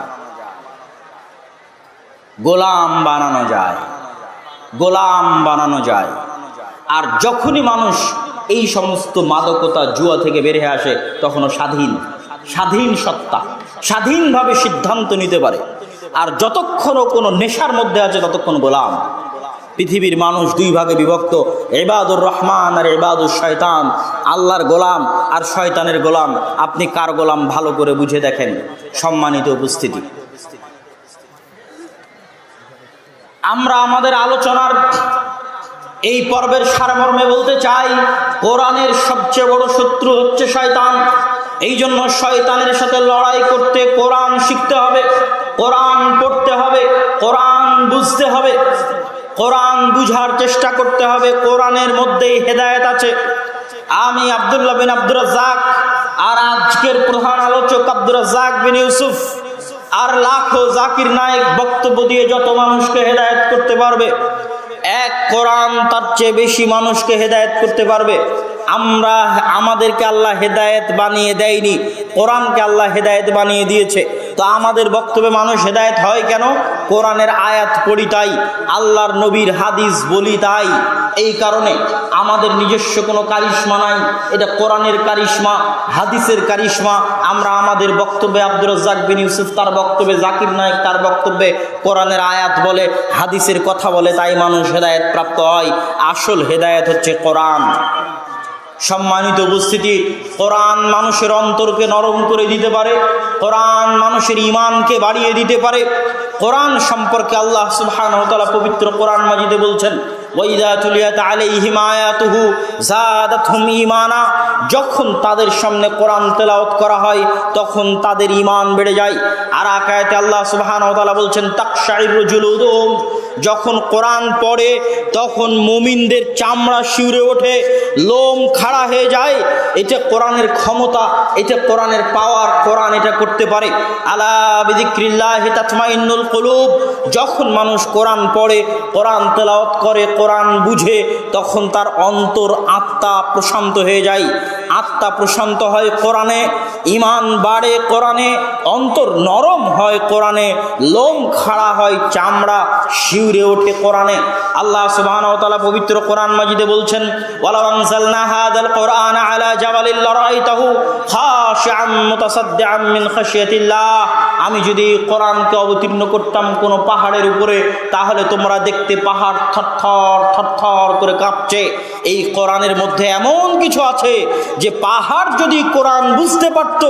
গোলাম বানানো যায়, গোলাম বানানো যায়। আর যখনই মানুষ এই সমস্ত মাদকতা, জুয়া থেকে বের হয়ে আসে, তখনও স্বাধীন, স্বাধীন সত্তা, স্বাধীনভাবে সিদ্ধান্ত নিতে পারে। আর যতক্ষণও কোনো নেশার মধ্যে আছে ততক্ষণ গোলাম। পৃথিবীর মানুষ দুই ভাগে বিভক্ত, ইবাদুর রহমান আর ইবাদুর শয়তান। আল্লাহর গোলাম আর শয়তানের গোলাম। আপনি কার গোলাম ভালো করে বুঝে দেখেন। সম্মানিত উপস্থিতি, আমরা আমাদের আলোচনার এই পর্বের সারমর্মে বলতে চাই, কোরআনের সবচেয়ে বড় শত্রু হচ্ছে শয়তান। এই জন্য শয়তানের সাথে লড়াই করতে কোরআন শিখতে হবে, কোরআন পড়তে হবে, কোরআন বুঝতে হবে, কোরআন বুঝার চেষ্টা করতে হবে। কোরআনের মধ্যেই হেদায়েত আছে। আমি আব্দুল্লাহ বিন আব্দুর রাজ্জাক আর আজকের প্রধান আলোচক আব্দুর রাজ্জাক বিন ইউসুফ আর লাখো জাকির নায়েক বক্তব্য দিয়ে যত মানুষকে হেদায়েত করতে পারবে, এক কোরআন তার চেয়ে বেশি মানুষকে হেদায়েত করতে পারবে। আমাদেরকে আল্লাহ হেদায়েত বানিয়ে দেয়নি, কোরআনকে আল্লাহ হেদায়েত বানিয়ে দিয়েছে। তো আমাদের বক্তব্যে মানুষ হেদায়েত হয় কেন? কোরআনের আয়াত পড়ি তাই, আল্লাহর নবীর হাদিস বলি তাই। এই কারণে আমাদের নিজস্ব কোনো কারিশমা নাই, এটা কোরআনের কারিশমা, হাদিসের কারিশমা। আমরা আমাদের বক্তব্যে আব্দুর রাজ্জাক বিন ইউসুফ তার বক্তব্যে, জাকির নায়েক তার বক্তব্যে কোরআনের আয়াত বলে, হাদিসের কথা বলে, তাই মানুষ হেদায়েত প্রাপ্ত হয়। আসল হেদায়েত হচ্ছে কোরআন। সম্মানিত উপস্থিতি, কোরআন মানুষের অন্তরকে নরম করে দিতে পারে, কোরআন মানুষের ঈমানকে বাড়িয়ে দিতে পারে। কোরআন সম্পর্কে আল্লাহ সুবহানাহু ওয়া তাআলা পবিত্র কোরআন মাজিদে বলছেন, ওয়াইদা তুলিয়াত আলাইহিম আয়াতুহু যাদাতহুম ঈমানা, যখন তাদের সামনে কোরআন তেলাওয়াত করা হয় তখন তাদের ঈমান বেড়ে যায়। আর এক আয়াতে আল্লাহ সুবহানাহু ওয়া তাআলা বলছেন, তাকশাইরু জুলুদুহুম, যখন কোরআন পড়ে তখন মুমিনদের চামড়া শিউরে ওঠে, লোম খাড়া হয়ে যায়। এটা কোরআনের ক্ষমতা, এটা কোরআনের পাওয়ার, কোরআন এটা করতে পারে। আলা বিযিক্রিল্লাহি তাতমাইন্নুল কুলুব, যখন মানুষ কোরআন পড়ে, কোরআন তেলাওয়াত করে, কোরআন বুঝে, তখন তার অন্তর আত্মা প্রশান্ত হয়ে যায়। আত্মা প্রশান্ত হয় কোরআনে, ঈমান বাড়ে কোরআনে, অন্তর নরম হয় কোরআনে, লোম খাড়া হয়, চামড়া শিউরে ওঠে কোরআনে। আল্লাহ সুবহানাহু ওয়া তাআলা পবিত্র কোরআন মাজিদে বলছেন, ওয়ালাউ আনজালনা হাযাল কোরআনা আলা জাবালিন লারাআইতাহু খাশিআম মুতাসাদ্দিআম মিন খাশিয়াতিল্লাহ, আমি যদি কোরআনকে অবতীর্ণ করতাম কোনো পাহাড়ের উপরে, তাহলে তোমরা দেখতে পাহাড় থরথর থরথর করে কাঁপছে। এই কোরআনের মধ্যে এমন কিছু আছে যে পাহাড় যদি কোরআন বুঝতে পারত,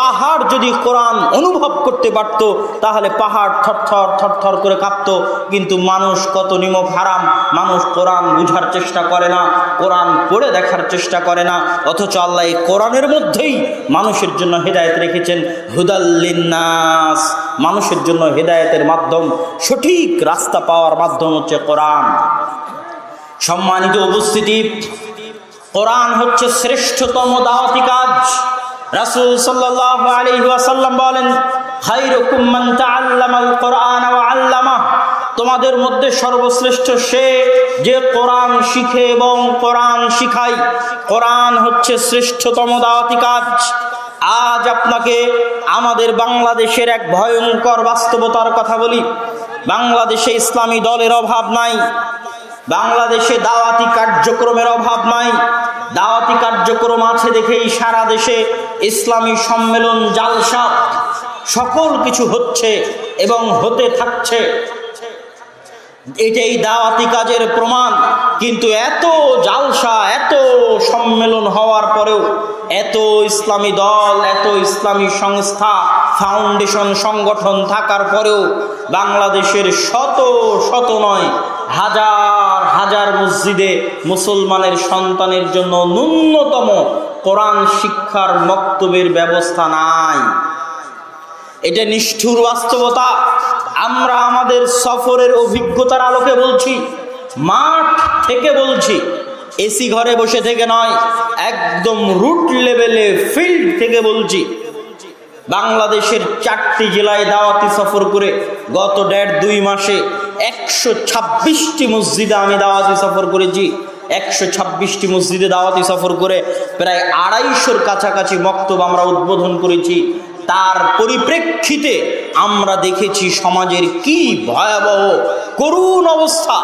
পাহাড় যদি কোরআন অনুভব করতে পারত, তাহলে পাহাড় থরথর থরথর করে কাঁপত। কিন্তু মানুষ কত নিমক হারাম, মানুষ কোরআন বুঝার চেষ্টা করে না, কোরআন পড়ে দেখার চেষ্টা করে না। অথচ আল্লাহ এই কোরআনের মধ্যেই মানুষের জন্য হেদায়েত রেখেছেন, হুদাল লিন্নাস, মানুষের জন্য হেদায়েতের মাধ্যম, সঠিক রাস্তা পাওয়ার মাধ্যম হচ্ছে কোরআন। সম্মানিত উপস্থিতি, কোরআন হচ্ছে শ্রেষ্ঠতম দাওয়াতি কাজ। রাসূল সাল্লাল্লাহু আলাইহি ওয়াসাল্লাম বলেন, খায়রুকুম মান তাআল্লামাল কোরআন ওয়া আল্লামাহ, তোমাদের মধ্যে সর্বশ্রেষ্ঠ সে যে কোরআন শিখে এবং কোরআন শিখায়। কোরআন হচ্ছে শ্রেষ্ঠতম দাওয়াতি কাজ। আজ আপনাকে আমাদের বাংলাদেশের এক ভয়ঙ্কর বাস্তবতার কথা বলি। বাংলাদেশে ইসলামী দলের অভাব নাই, বাংলাদেশে দাওয়াতি কার্যক্রমের অভাব নাই। দাওয়াতি কার্যক্রম আছে দেখেই সারা দেশে ইসলামী সম্মেলন, জালসা, সকল কিছু হচ্ছে এবং হতে থাকছে। এটাই দাওয়াতি কাজের প্রমাণ। কিন্তু এত জালসা, এত সম্মেলন হওয়ার পরেও, এত ইসলামী দল, এত ইসলামী সংস্থা, ফাউন্ডেশন, সংগঠন থাকার পরেও বাংলাদেশের শত শত নয়, হাজার হাজার মসজিদে মুসলমানের সন্তানের জন্য ন্যূনতম কোরআন শিক্ষার মক্তবের ব্যবস্থা নাই। এটা নিষ্ঠুর বাস্তবতা। আমরা আমাদের সফরের অভিজ্ঞতার আলোকে বলছি, মাঠ থেকে বলছি, এসি ঘরে বসে থেকে নয়, একদম রুট লেভেলে ফিল্ড থেকে বলছি। বাংলাদেশের 4টি জেলায় দাওয়াতি সফর করে গত 1.5-2 মাসে 126টি মসজিদে আমি দাওয়াতি সফর করেছি। 126টি মসজিদে দাওয়াতি সফর করে প্রায় 250-র কাছাকাছি মক্তব আমরা উদ্বোধন করেছি। তার পরিপ্রেক্ষিতে আমরা দেখেছি সমাজের কি ভয়াবহ করুণ অবস্থা।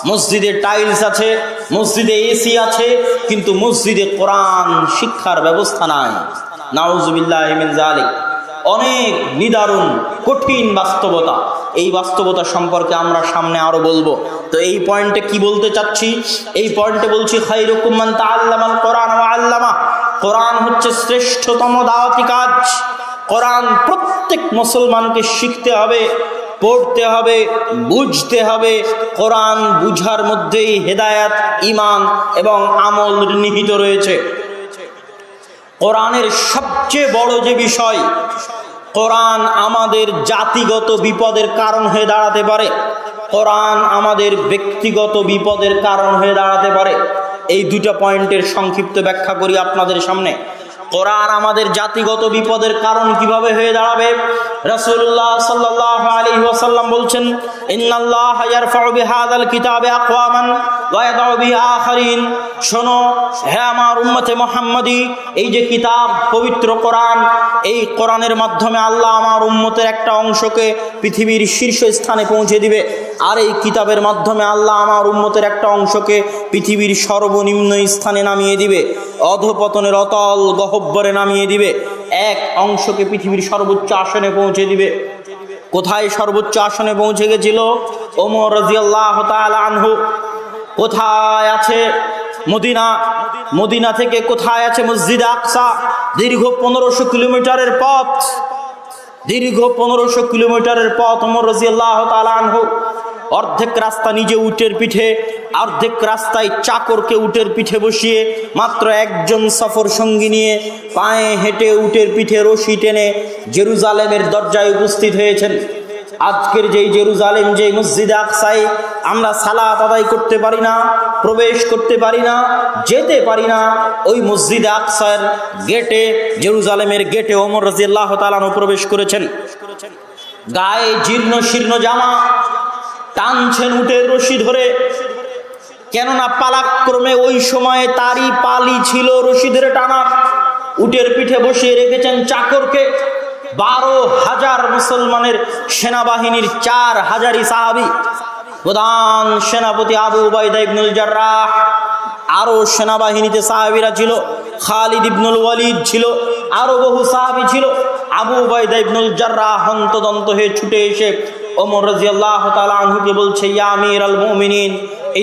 মসজিদে টাইলস আছে, মসজিদে এসি আছে, কিন্তু মসজিদে কোরআন শিক্ষার ব্যবস্থা নাই। নাউজুবিল্লাহি মিন যালিক। অনেক নিদারুণ কঠিন বাস্তবতা। এই বাস্তবতা সম্পর্কে আমরা সামনে আরো বলবো। তো এই পয়েন্টে কি বলতে চাচ্ছি? এই পয়েন্টে বলছি, খায়রুকুম মান তাআল্লামাল কোরআন ওয়া আল্লামা, কোরআন হচ্ছে শ্রেষ্ঠতম দাওয়াতি কাজ। কোরআন প্রত্যেক মুসলমানকে শিখতে হবে, পড়তে হবে, বুঝতে হবে। কোরআন বুঝার মধ্যেই হেদায়েত, ঈমান এবং আমল নিহিত রয়েছে। কোরআনের সবচেয়ে বড় যে বিষয়, কোরআন আমাদের জাতিগত বিপদের কারণ হয়ে দাঁড়াতে পারে, কোরআন আমাদের ব্যক্তিগত বিপদের কারণ হয়ে দাঁড়াতে পারে। এই দুটো পয়েন্টের সংক্ষিপ্ত ব্যাখ্যা করি আপনাদের সামনে। কোরআন আমাদের জাতিগত বিপদের কারণ কিভাবে হয়ে দাঁড়াবে? রাসূলুল্লাহ সাল্লাল্লাহু আলাইহি ওয়াসাল্লাম বলছেন, ইন্নাল্লাহা ইয়ারফাউ বিহাযাল কিতাবি আকওয়ামান ওয়া ইয়াদাউ বিহি আখারিন। শোনো হে আমার উম্মতে মুহাম্মাদি, এই যে কিতাব পবিত্র কোরআন, এই কোরআনের মাধ্যমে আল্লাহ আমার উম্মতের একটা অংশকে পৃথিবীর শীর্ষ স্থানে পৌঁছে দিবে, আর এই কিতাবের মাধ্যমে আল্লাহ আমার উম্মতের একটা অংশকে পৃথিবীর সর্বনিম্ন স্থানে নামিয়ে দিবে, অধপতনের অতল গহ্বরে নামিয়ে দিবে। এক অংশকে পৃথিবীর সর্বোচ্চ আসনে পৌঁছে দিবে। কোথায় সর্বোচ্চ আসনে পৌঁছে গেছিল ওমর রাদিয়াল্লাহু তাআলা আনহু? কোথায় আছে? মদিনা। মদিনা থেকে কোথায় আছে মসজিদে আকসা? দীর্ঘ 1500 কিলোমিটারের পথ, দীর্ঘ 1500 কিলোমিটারের পথ। ওমর রাদিয়াল্লাহু তাআলা আনহু অর্ধেক রাস্তা নিজে উটের পিঠে, অর্ধেক রাস্তায় চাকরকে উটের পিঠে বসিয়ে মাত্র একজন সফর সঙ্গী নিয়ে পায়ে হেঁটে উটের পিঠে রশি টেনে জেরুজালেমের দরজায় উপস্থিত হয়েছেন। আজকের যেই জেরুজালেম, যেই মসজিদে আকসায় আমরা সালাত আদায় করতে পারি না, প্রবেশ করতে পারি না, যেতে পারি না, ওই মসজিদে আকসার গেটে, জেরুজালেমের গেটে ওমর রাদিয়াল্লাহু তাআলা প্রবেশ করেছেন। গায়ে জীর্ণ শীর্ণ জামা, টানছেন উটের রশি ধরে, কেননা পালাক্রমে ওই সময়ে তারই পালি ছিল রশি ধরে টানার। উটের পিঠে বসিয়ে রেখেছেন চাকরকে। 12,000 মুসলমানের সেনাবাহিনীর 4,000 সাহাবী, প্রধান সেনাপতি আবু উবাইদা ইবনুল জাররাহ, আরো সেনাবাহিনীতে সাহাবীরা ছিল, খালিদ ইবনুল ওয়ালিদ ছিল, আরো বহু সাহাবী ছিল। আবু উবাইদা ইবনুল জাররাহ হন্তদন্ত হয়ে ছুটে এসে ওমর রাদিয়াল্লাহু তাআলা আনহুকে বলছে, ইয়া আমিরাল মুমিনিন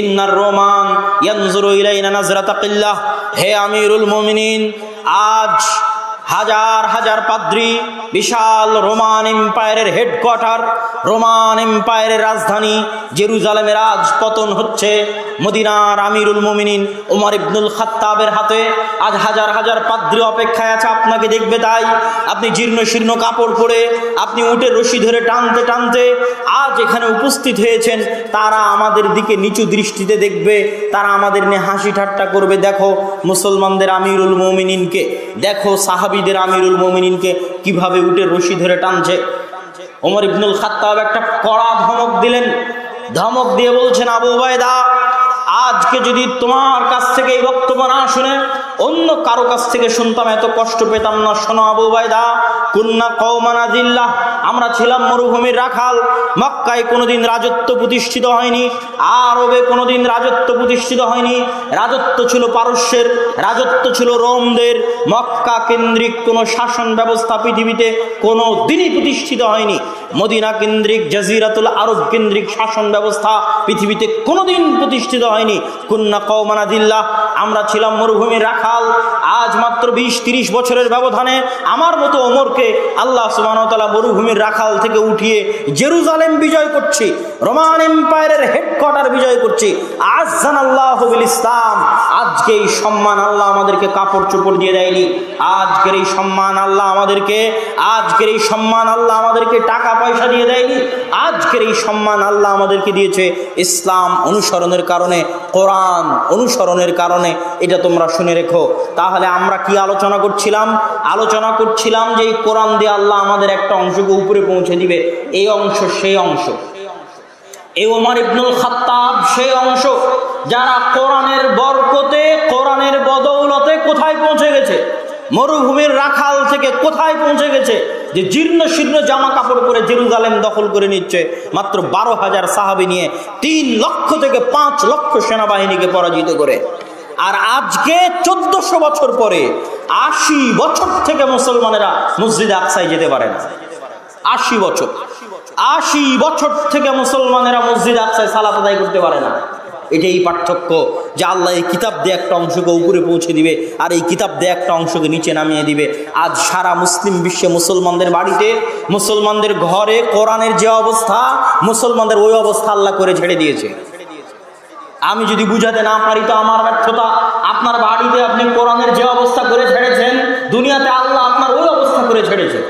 ইন্নার রোমান ইয়ানজুরু ইলাইনা নাজরাতা কিল্লাহ। হে আমিরুল মুমিনিন, আজ হাজার হাজার পাদ্রী, বিশাল রোমান এম্পায়ারের হেডকোয়ার্টার, রোমান এম্পায়ারের রাজধানী জেরুজালেমের আজ পতন হচ্ছে। মদিনার আমিরুল মুমিনিন ওমর ইবনুল খাত্তাবের হাতে আজ হাজার হাজার পাদ্রী অপেক্ষায় আছে আপনাকে দেখবে। তাই আপনি জীর্ণ শীর্ণ কাপড় পরে, আপনি উটের রশি ধরে টানতে টানতে আজ এখানে উপস্থিত হয়েছেন। তারা আমাদের দিকে নিচু দৃষ্টিতে দেখবে, তারা আমাদের নিয়ে হাসি ঠাট্টা করবে। দেখো মুসলমানদের আমিরুল মুমিনিনকে, দেখো সাহাবীদের আমিরুল মুমিনিনকে কিভাবে উটের রশি ধরে টানছে। ওমর ইবনুল খাত্তাব একটা কড়া ধমক দিলেন। ধমক দিয়ে বলছেন, আবু উবাইদা, আজকে যদি তোমার কাছ থেকে এই বক্তব্য না শুনে অন্য কারো কাছ থেকে শুনতাম, এত কষ্ট পেতাম না। শোনো আবু উবাইদা, কুন্না কওমান আযিল্লাহ, আমরা ছিলাম মরুভূমির রাখাল। মক্কায় কোনোদিন রাজত্ব প্রতিষ্ঠিত হয়নি, আরবে কোনোদিন রাজত্ব প্রতিষ্ঠিত হয়নি। রাজত্ব ছিল পারস্যের, রাজত্ব ছিল রোমদের। মক্কা কেন্দ্রিক কোনো শাসন ব্যবস্থা পৃথিবীতে কোনো দিনই প্রতিষ্ঠিত হয়নি। মদিনা কেন্দ্রিক, জাজিরাতুল আরব কেন্দ্রিক শাসন ব্যবস্থা পৃথিবীতে কোনোদিন প্রতিষ্ঠিত হয়নি। কুন্না কওমান আযিল্লাহ, আমরা ছিলাম মরুভূমির রাখাল। আজ মাত্র 20-30 বছরের ব্যবধানে আমার মতো ওমরকে আল্লাহ সুবহানাহু ওয়া তাআলা মরুভূমির রাখাল থেকে উঠিয়ে জেরুজালেম বিজয় করছি, রোমান এম্পায়ারের হেডকোয়ার্টার বিজয় করছি। আযযানাল্লাহু বিল ইসলাম। আজকে এই সম্মান আল্লাহ আমাদেরকে কাপড় চোপড় দিয়ে দেয়নি। আজকের এই সম্মান আল্লাহ আমাদেরকে, আজকের এই সম্মান আল্লাহ আমাদেরকে টাকা পয়সা দিয়ে দেয়নি। আজকের এই সম্মান আল্লাহ আমাদেরকে দিয়েছে ইসলাম অনুসরণের কারণে, কোরআন অনুসরণের কারণে। এটা তোমরা শুনে রেখো। তাহলে আমরা কি আলোচনা করছিলাম? আলোচনা করছিলাম যে এই কোরআন দিয়ে আল্লাহ আমাদের একটা অংশকে উপরে পৌঁছে দিবে। এই অংশ সেই অংশ, এই ওমর ইবনুল খাত্তাব সেই অংশ যারা কোরআনের বরকতে, কোরআনের বদৌলতে কোথায় পৌঁছে গেছে, মরুভূমির রাখাল থেকে কোথায় পৌঁছে গেছে, যে জীর্ণ শীর্ণ জামা কাপড় পরে জেরুজালেম দখল করে নিচ্ছে মাত্র 12,000 সাহাবী নিয়ে, 3 লক্ষ থেকে 5 লক্ষ সেনাবাহিনীকে পরাজিত করে। আর আজকে 1400 বছর পরে 80 বছর থেকে মুসলমানেরা মসজিদে আকসায় যেতে পারে না। 80 বছর থেকে মুসলমানেরা মসজিদে আকসায় সালাত আদায় করতে পারে না। এটাই পার্থক্য, যে আল্লাহ এই কিতাব দিয়ে একটা অংশকে উপরে পৌঁছে দিবে আর এই কিতাব দিয়ে একটা অংশকে নিচে নামিয়ে দিবে। আজ সারা মুসলিম বিশ্বে মুসলমানদের বাড়িতে, মুসলমানদের ঘরে কোরআনের যে অবস্থা, মুসলমানদের ওই অবস্থা আল্লাহ করে ছেড়ে দিয়েছে। আমি যদি বুঝাতে না পারি তো আমার ব্যর্থতা। আপনার বাড়িতে আপনি কোরআনের যে অবস্থা করে ছেড়েছেন, দুনিয়াতে আল্লাহ আপনার ওই অবস্থা করে ছেড়েছে।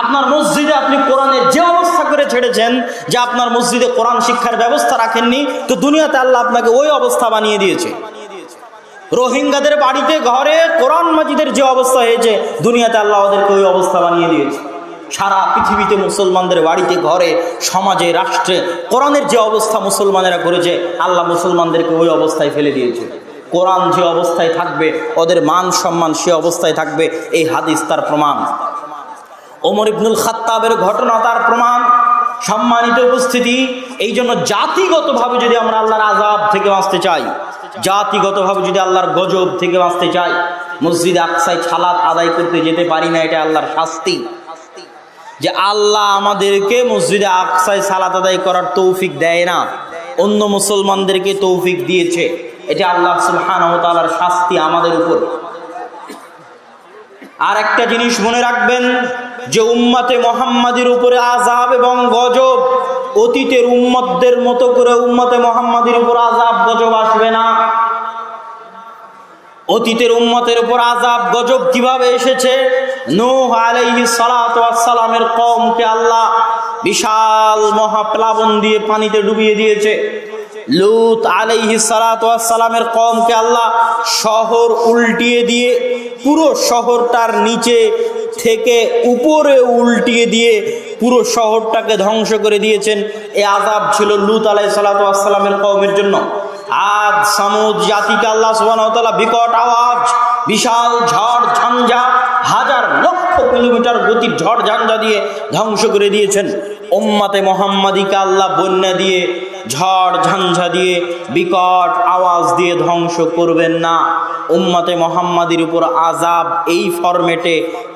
আপনার মসজিদে আপনি কোরআনের যে অবস্থা করে ছেড়েছেন, যে আপনার মসজিদে কোরআন শিক্ষার ব্যবস্থা রাখেননি, তো দুনিয়াতে আল্লাহ আপনাকে ওই অবস্থা বানিয়ে দিয়েছে। রোহিঙ্গাদের বাড়িতে ঘরে কোরআন মাজিদের যে অবস্থা হয়েছে, দুনিয়াতে আল্লাহ ওদেরকে ওই অবস্থা বানিয়ে দিয়েছে। সারা পৃথিবীতে মুসলমানদের বাড়িতে ঘরে সমাজে রাষ্ট্রে কোরআনের যে অবস্থা মুসলমানেরা করেছে, আল্লাহ মুসলমানদেরকে ওই অবস্থায় ফেলে দিয়েছে। কোরআন যে অবস্থায় থাকবে, ওদের মান সম্মান সে অবস্থায় থাকবে। এই হাদিস তার প্রমাণ। ওমর ইবনুল খাত্তাবের ঘটনা তার প্রমাণ। সম্মানিত উপস্থিতি, এই জন্য জাতিগতভাবে যদি আমরা আল্লাহর আযাব থেকে বাঁচতে চাই, জাতিগতভাবে যদি আল্লাহর গজব থেকে বাঁচতে চাই, মসজিদ আকসায় সালাত আদায় করতে যেতে পারি না, এটা আল্লাহর শাস্তি। যে আল্লাহ আমাদেরকে মসজিদে আকসায় সালাত আদায় করার তৌফিক দেয় না, অন্য মুসলমানদেরকে তৌফিক দিয়েছে। এটা আল্লাহ সুবহানাহু ওয়া তাআলার শাস্তি আমাদের উপর। আর একটা জিনিস মনে রাখবেন যে উম্মতে মুহাম্মাদির উপরে আযাব এবং গজব অতীতের উম্মতদের মতো করে উম্মতে মুহাম্মাদির উপর আযাব গজব আসবে না। অতীতের উম্মতের উপর আযাব গজব কিভাবে এসেছে? নূহ আলাইহিস সালাতু ওয়াস সালামের কওমকে আল্লাহ বিশাল মহাপ্লাবন দিয়ে পানিতে ডুবিয়ে দিয়েছে। লূত আলাইহিস সালাতু ওয়াস সালামের কওমকে আল্লাহ শহর উল্টিয়ে দিয়ে পুরো শহরটার নিচে থেকে উপরে উল্টিয়ে দিয়ে পুরো শহরটাকে ধ্বংস করে দিয়েছেন। এই আযাব ছিল লূত আলাইহিস সালাতু ওয়াস সালামের কওমের জন্য। আদ সামুদ জাতিকে আল্লাহ সুবহানাহু ওয়া তাআলা বিকট আওয়াজ, বিশাল ঝড় ঝঞ্ঝা, হাজার লক্ষ কিলোমিটার গতির ঝড় ঝঞ্ঝা দিয়ে ধ্বংস করে দিয়েছেন। উম্মতে মুহাম্মাদিকে আল্লাহ বন্যা দিয়ে, ঝড় ঝঞ্ঝা দিয়ে, বিকট আওয়াজ দিয়ে ধ্বংস করবেন না। উম্মতে মুহাম্মাদির উপর আযাব এই ফরম্যাটে,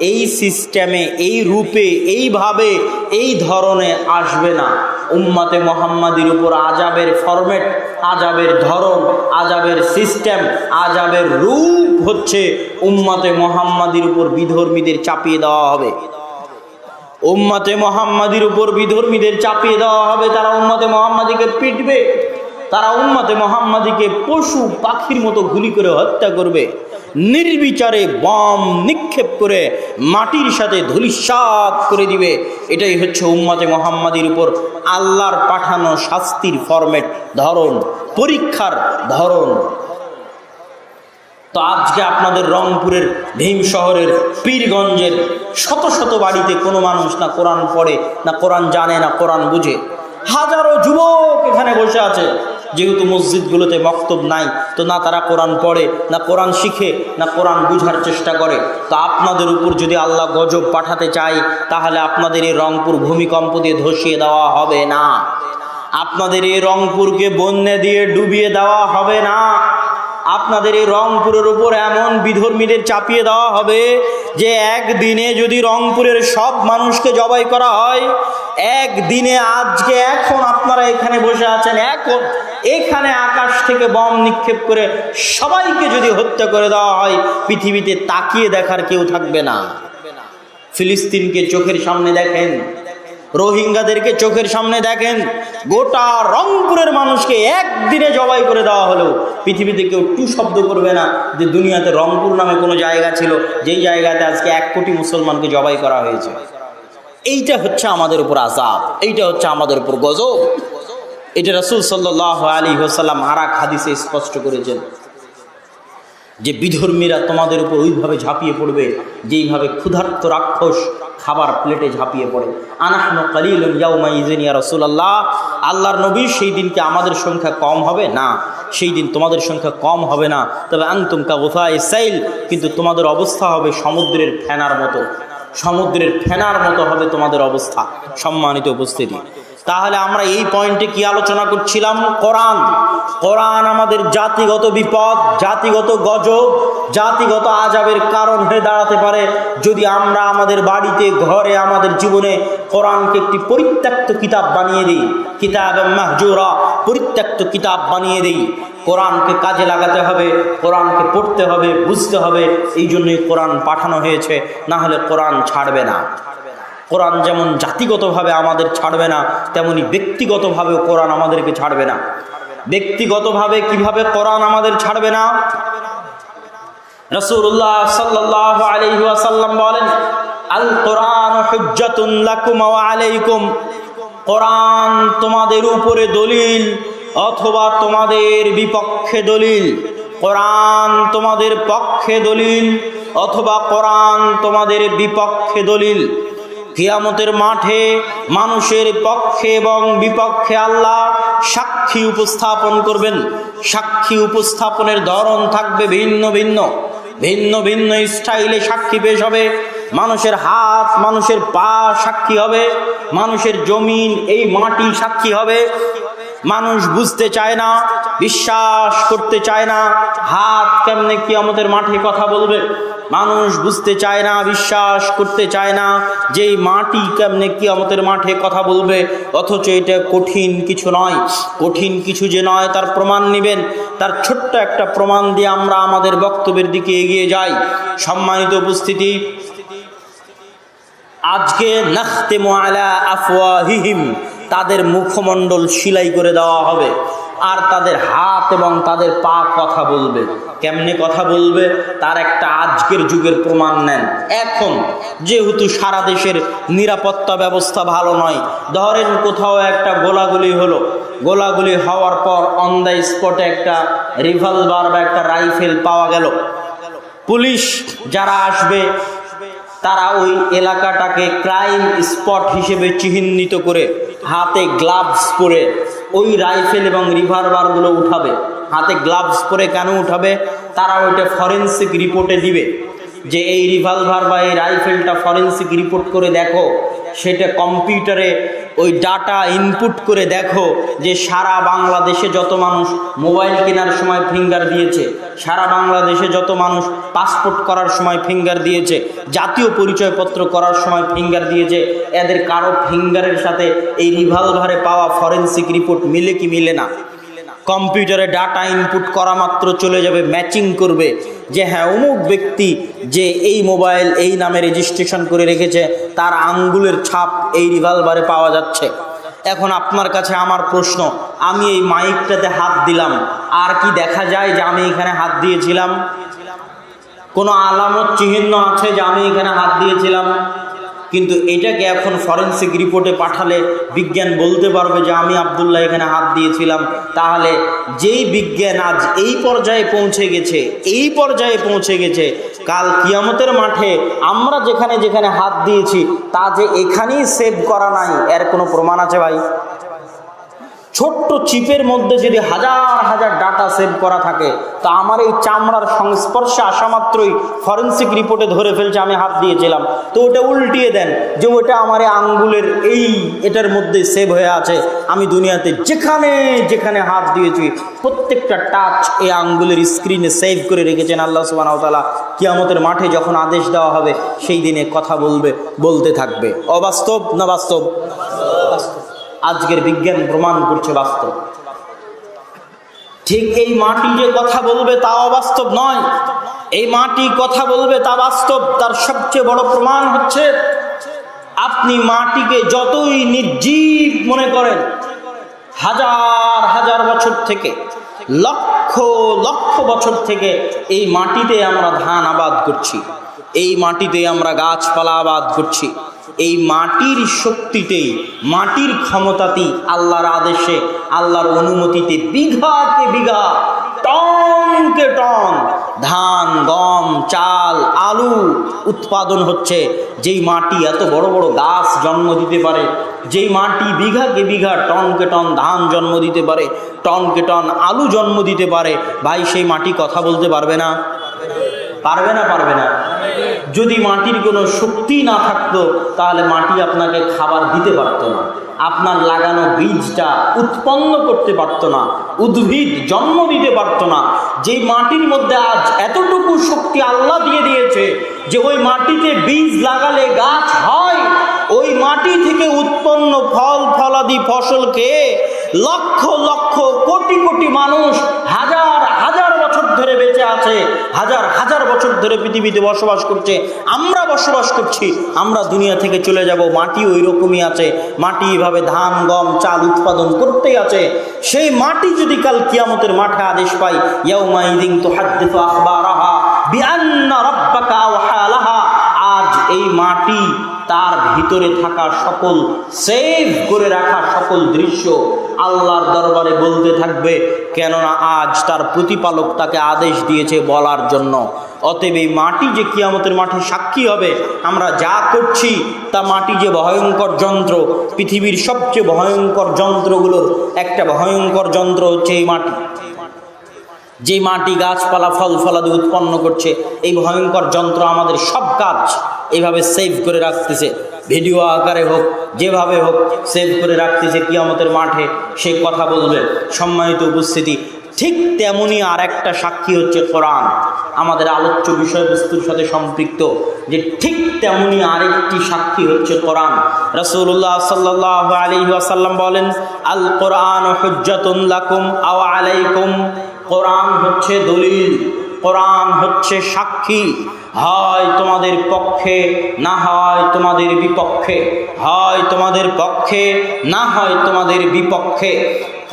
এই সিস্টেমে, এই রূপে, এইভাবে, এই ধরনে আসবে না। উম্মতে মুহাম্মাদির উপর আযাবের ফরম্যাট, আযাবের ধরন, আযাবের সিস্টেম, আযাবের রূপ হচ্ছে উম্মতে মুহাম্মাদির উপর বিধর্মীদের চাপিয়ে দেওয়া হবে। উম্মতে মুহাম্মাদির উপর বিধর্মীদের চাপিয়ে দেওয়া হবে। তারা উম্মতে মুহাম্মাদিকে পিটবে, তারা উম্মতে মুহাম্মাদিকে পশু পাখির মতো গুলি করে হত্যা করবে, নির্বিচারে বম নিক্ষেপ করে মাটির সাথে ধূলিসাৎ করে দিবে। এটাই হচ্ছে উম্মতে মুহাম্মাদির উপর আল্লাহর পাঠানো শাস্তির ফরম্যাট, ধরন, পরীক্ষার ধরন। তো আজকে আপনাদের রংপুরের ভীম শহরের পীরগঞ্জের শত শত বাড়িতে কোনো মানুষ না কোরআন পড়ে, না কোরআন জানে, না কোরআন বুঝে। হাজারো যুবক এখানে বসে আছে, যেহেতু মসজিদগুলোতে বক্তব্য নাই, তো না তারা কোরআন পড়ে, না কোরআন শিখে, না কোরআন বুঝার চেষ্টা করে। তো আপনাদের উপর যদি আল্লাহ গজব পাঠাতে চায়, তাহলে আপনাদের এই রংপুর ভূমিকম্প দিয়ে ধসিয়ে দেওয়া হবে না, আপনাদের এই রংপুরকে বন্যা দিয়ে ডুবিয়ে দেওয়া হবে না, আপনাদের এই রংপুরের উপর এমন বিধর্মীদের চাপিয়ে দেওয়া হবে যে একদিনে যদি রংপুরের সব মানুষকে জবাই করা হয়, একদিনে, আজকে এখন আপনারা এখানে বসে আছেন, এখন এখানে আকাশ থেকে বম নিক্ষেপ করে সবাইকে যদি হত্যা করে দেওয়া হয়, পৃথিবীতে তাকিয়ে দেখার কেউ থাকবে না। ফিলিস্তিনকে চোখের সামনে দেখেন, রোহিঙ্গাদেরকে চোখের সামনে দেখেন, গোটা রংপুরের মানুষকে একদিনে জবাই করে দেওয়া হলো, পৃথিবীতে কেউ টু শব্দ করবে না যে দুনিয়াতে রংপুর নামে কোনো জায়গা ছিল যেই জায়গাতে আজকে 1 কোটি মুসলমানকে জবাই করা হয়েছে। এইটা হচ্ছে আমাদের উপর আযাব, এইটা হচ্ছে আমাদের উপর গজব। এটা রাসূল সাল্লাল্লাহু আলাইহি ওয়াসাল্লাম আরেক হাদিসে স্পষ্ট করেছেন যে বিধর্মীরা তোমাদের উপর ওইভাবে ঝাঁপিয়ে পড়বে যেইভাবে ক্ষুধার্ত রাক্ষস খাবার প্লেটে ঝাঁপিয়ে পড়ে। আনাহনু কালিলুন ইয়াউমাইযিন ইয়া রাসূলুল্লাহ, আল্লাহর নবী, সেই দিনকে আমাদের সংখ্যা কম হবে না, সেই দিন তোমাদের সংখ্যা কম হবে না, তবে আনতুম কাগুসাইস সাইল, কিন্তু তোমাদের অবস্থা হবে সমুদ্রের ফেনার মতো, সমুদ্রের ফেনার মতো হবে তোমাদের অবস্থা। সম্মানিত উপস্থিতি, তাহলে আমরা এই পয়েন্টে কি আলোচনা করছিলাম? কোরআন। কোরআন আমাদের জাতিগত বিপদ, জাতিগত গজব, জাতিগত আযাবের কারণ হয়ে দাঁড়াতে পারে যদি আমরা আমাদের বাড়িতে, ঘরে, আমাদের জীবনে কোরআনকে একটি পরিত্যক্ত কিতাব বানিয়ে দিই, কিতাবে মাহজুরা, পরিত্যক্ত কিতাব বানিয়ে দিই। কোরআনকে কাজে লাগাতে হবে, কোরআনকে পড়তে হবে, বুঝতে হবে। এই জন্যই কোরআন পাঠানো হয়েছে, না হলে কোরআন ছাড়বে না। কোরআন যেমন জাতিগতভাবে আমাদের ছাড়বে না, তেমনি ব্যক্তিগতভাবেও কোরআন আমাদেরকে ছাড়বে না। ব্যক্তিগতভাবে কিভাবে কোরআন আমাদের ছাড়বে না? রাসূলুল্লাহ সাল্লাল্লাহু আলাইহি ওয়াসাল্লাম বলেন, আল কোরআন হুজ্জাতুন লাকুম ওয়া আলাইকুম, কোরআন তোমাদের উপরে দলিল অথবা তোমাদের বিপক্ষে দলিল। কোরআন তোমাদের পক্ষে দলিল অথবা কোরআন তোমাদের বিপক্ষে দলিল। কিয়ামতের মাঠে মানুষের পক্ষে এবং বিপক্ষে আল্লাহ সাক্ষী উপস্থাপন করবেন। সাক্ষী উপস্থাপনের ধরন থাকবে ভিন্ন ভিন্ন, ভিন্ন ভিন্ন স্টাইলে সাক্ষী পেশ হবে। মানুষের হাত, মানুষের পা সাক্ষী হবে, মানুষের জমিন, এই মাটি সাক্ষী হবে। মানুষ বুঝতে চায় না, বিশ্বাস করতে চায় না হাত কেমনে কিয়ামতের মাঠে কথা বলবে। মানুষ বুঝতে চায় না, বিশ্বাস করতে চায় না যে এই মাটি কেমনে কিয়ামতের মাঠে কথা বলবে। অথচ এটা কঠিন কিছু নয়। কঠিন কিছু যে নয় তার প্রমাণ নেবেন। তার ছোট্ট একটা প্রমাণ দিয়ে আমরা আমাদের বক্তব্যের দিকে এগিয়ে যাই। সম্মানিত উপস্থিতি, আজকে নাখতিমু আলা আফওয়াহিহিম, তাদের মুখমণ্ডল সেলাই করে দেওয়া হবে, আর তাদের হাত এবং তাদের পা কথা বলবে। কেমনে কথা বলবে তার একটা আজকের যুগের প্রমাণ নেন। এখন যেহেতু সারা দেশের নিরাপত্তা ব্যবস্থা ভালো নয়, ধরেন কোথাও একটা গোলাগুলি হলো, গোলাগুলি হওয়ার পর অন দ্য স্পটে একটা রিভলভার বা একটা রাইফেল পাওয়া গেল। পুলিশ যারা আসবে তারা ওই এলাকাটাকে ক্রাইম স্পট হিসেবে চিহ্নিত করে হাতে গ্লাভস পরে ওই রাইফেল এবং রিভলভারগুলো উঠাবে। হাতে গ্লাভস পরে কেন উঠাবে? তারা ওইটা ফরেন্সিক রিপোর্টে দিবে যে এই রিভলভার বা এই রাইফেলটা ফরেন্সিক রিপোর্ট করে দেখো, সেটা কম্পিউটারে ওই ডাটা ইনপুট করে দেখো যে সারা বাংলাদেশে যত মানুষ মোবাইল কেনার সময় ফিঙ্গার দিয়েছে, সারা বাংলাদেশে যত মানুষ পাসপোর্ট করার সময় ফিঙ্গার দিয়েছে, জাতীয় পরিচয়পত্র করার সময় ফিঙ্গার দিয়েছে, এদের কারো ফিঙ্গারের সাথে এই রিভলভারে পাওয়া ফরেন্সিক রিপোর্ট মিলে কি মিলে না? কম্পিউটারে ডাটা ইনপুট করা মাত্র চলে যাবে, ম্যাচিং করবে যে হ্যাঁ অমুক ব্যক্তি যে এই মোবাইল এই নামে রেজিস্ট্রেশন করে রেখেছে তার আঙ্গুলের ছাপ এই রিভলভারে পাওয়া যাচ্ছে। এখন আপনার কাছে আমার প্রশ্ন, আমি এই মাইকটাতে হাত দিলাম, আর কি দেখা যায় যে আমি এখানে হাত দিয়েছিলাম? কোনো আলামত চিহ্ন আছে যে আমি এখানে হাত দিয়েছিলাম? কিন্তু এটাকে এখন ফরেন্সিক রিপোর্টে পাঠালে বিজ্ঞান বলতে পারবে যে আমি আব্দুল্লাহ এখানে হাত দিয়েছিলাম। তাহলে যেই বিজ্ঞান আজ এই পর্যায়ে পৌঁছে গেছে, কাল কিয়ামতের মাঠে আমরা যেখানে যেখানে হাত দিয়েছি তা যে এখানেই সেভ করা নাই, এর কোনো প্রমাণ আছে ভাই? ছোট্ট চিপের মধ্যে যদি হাজার হাজার ডাটা সেভ করা থাকে, তা আমার এই চামড়ার সংস্পর্শে আসা মাত্রই ফরেন্সিক রিপোর্টে ধরে ফেলছে আমি হাত দিয়েছিলাম, তো ওটা উল্টিয়ে দেন যে ওটা আমার এই আঙ্গুলের এটার মধ্যে সেভ হয়ে আছে। আমি দুনিয়াতে যেখানে যেখানে হাত দিয়েছি প্রত্যেকটা টাচ এই আঙ্গুলের স্ক্রিনে সেভ করে রেখেছেন আল্লাহ সুবহানাহু ওয়া তাআলা। কিয়ামতের মাঠে যখন আদেশ দেওয়া হবে সেই দিনে কথা বলতে থাকবে। অবাস্তব না বাস্তব? আজকের বিজ্ঞান প্রমাণ করছে বাস্তব। ঠিক এই মাটি যে কথা বলবে তা অবাস্তব নয়, এই মাটি কথা বলবে তা বাস্তব। তার সবচেয়ে বড় প্রমাণ হচ্ছে আপনি মাটিকে যতই নির্জীব মনে করেন, হাজার হাজার বছর থেকে, লক্ষ লক্ষ বছর থেকে এই মাটিতে আমরা ধান আবাদ করছি, এই মাটিতে আমরা গাছপালা আবাদ করছি। এই মাটির শক্তিতেই, মাটির ক্ষমতাতেই, আল্লাহর আদেশে, আল্লাহর অনুমতিতে বিঘাকে বিঘা, টনকে টন ধান, গম, চাল, আলু উৎপাদন হচ্ছে। যেই মাটি এত বড় বড় গাছ জন্ম দিতে পারে, যেই মাটি বিঘাকে বিঘা, টনকে টন ধান জন্ম দিতে পারে, টনকে টন আলু জন্ম দিতে পারে, ভাই সেই মাটি কথা বলতে পারবে না? পারবে না? পারবে না? যদি মাটির কোনো শক্তি না থাকতো তাহলে মাটি আপনাকে খাবার দিতে পারতো না, আপনার লাগানো বীজটা উৎপন্ন করতে পারতো না, উদ্ভিদ জন্ম দিতে পারতো না। যেই মাটির মধ্যে আজ এতটুকু শক্তি আল্লাহ দিয়ে দিয়েছে যে ওই মাটিতে বীজ লাগালে গাছ হয়, ওই মাটি থেকে উৎপন্ন ফল ফলাদি ফসল খেয়ে লক্ষ লক্ষ কোটি কোটি মানুষ হাজার হাজার বছর ধরে বেঁচে আছে, হাজার হাজার বছর ধরে পৃথিবীতে বসবাস করছে। আমরা বসবাস করছি, আমরা দুনিয়া থেকে চলে যাব, মাটি ওই রকমই আছে, মাটি এভাবে ধান, গম, চাল উৎপাদন করতেই আছে। সেই মাটি যদি কাল কিয়ামতের মাঠে আদেশ পাই, ইয়াউমাইযিন তুহাদ্দিসু আখবারাহা বিআন্না রাব্বাকা আওহা লাহা, আজ এই মাটি তার ভিতরে থাকা সকল সেভ করে রাখা সকল দৃশ্য আল্লাহর দরবারে বলতে থাকবে, কেননা আজ তার প্রতিপালক তাকে আদেশ দিয়েছে বলার জন্য। অতএব এই মাটি যে কিয়ামতের মাঠে সাক্ষী হবে আমরা যা করছি, তা মাটি যে ভয়ঙ্কর যন্ত্র, পৃথিবীর সবচেয়ে ভয়ঙ্কর যন্ত্রগুলোর একটা ভয়ঙ্কর যন্ত্র হচ্ছে এই মাটি। যে মাটি গাছপালা ফল ফলাদি উৎপন্ন করছে, এই ভয়ঙ্কর যন্ত্র আমাদের সব কাজ এইভাবে সেভ করে রাখতেছে, ভিডিও আকারে হোক যেভাবে হোক সেভ করে রাখতেছে। কিয়ামতের মাঠে সে কথা বলবে। সম্মানিত উপস্থিতি, ঠিক তেমনি আর একটা সাক্ষী হচ্ছে কোরআন, আমাদের আলোচ্য বিষয়বস্তুর সাথে সম্পৃক্ত। যে ঠিক তেমনি আরেকটি সাক্ষী হচ্ছে কোরআন। রাসূলুল্লাহ সাল্লাল্লাহু আলাইহি ওয়াসাল্লাম বলেন, আল কোরআন হুজ্জাতুন লাকুম আও আলাইকুম। কোরআন হচ্ছে দলিল, কোরআন হচ্ছে সাক্ষী, হয় তোমাদের পক্ষে না হয় তোমাদের বিপক্ষে, হয় তোমাদের পক্ষে না হয় তোমাদের বিপক্ষে।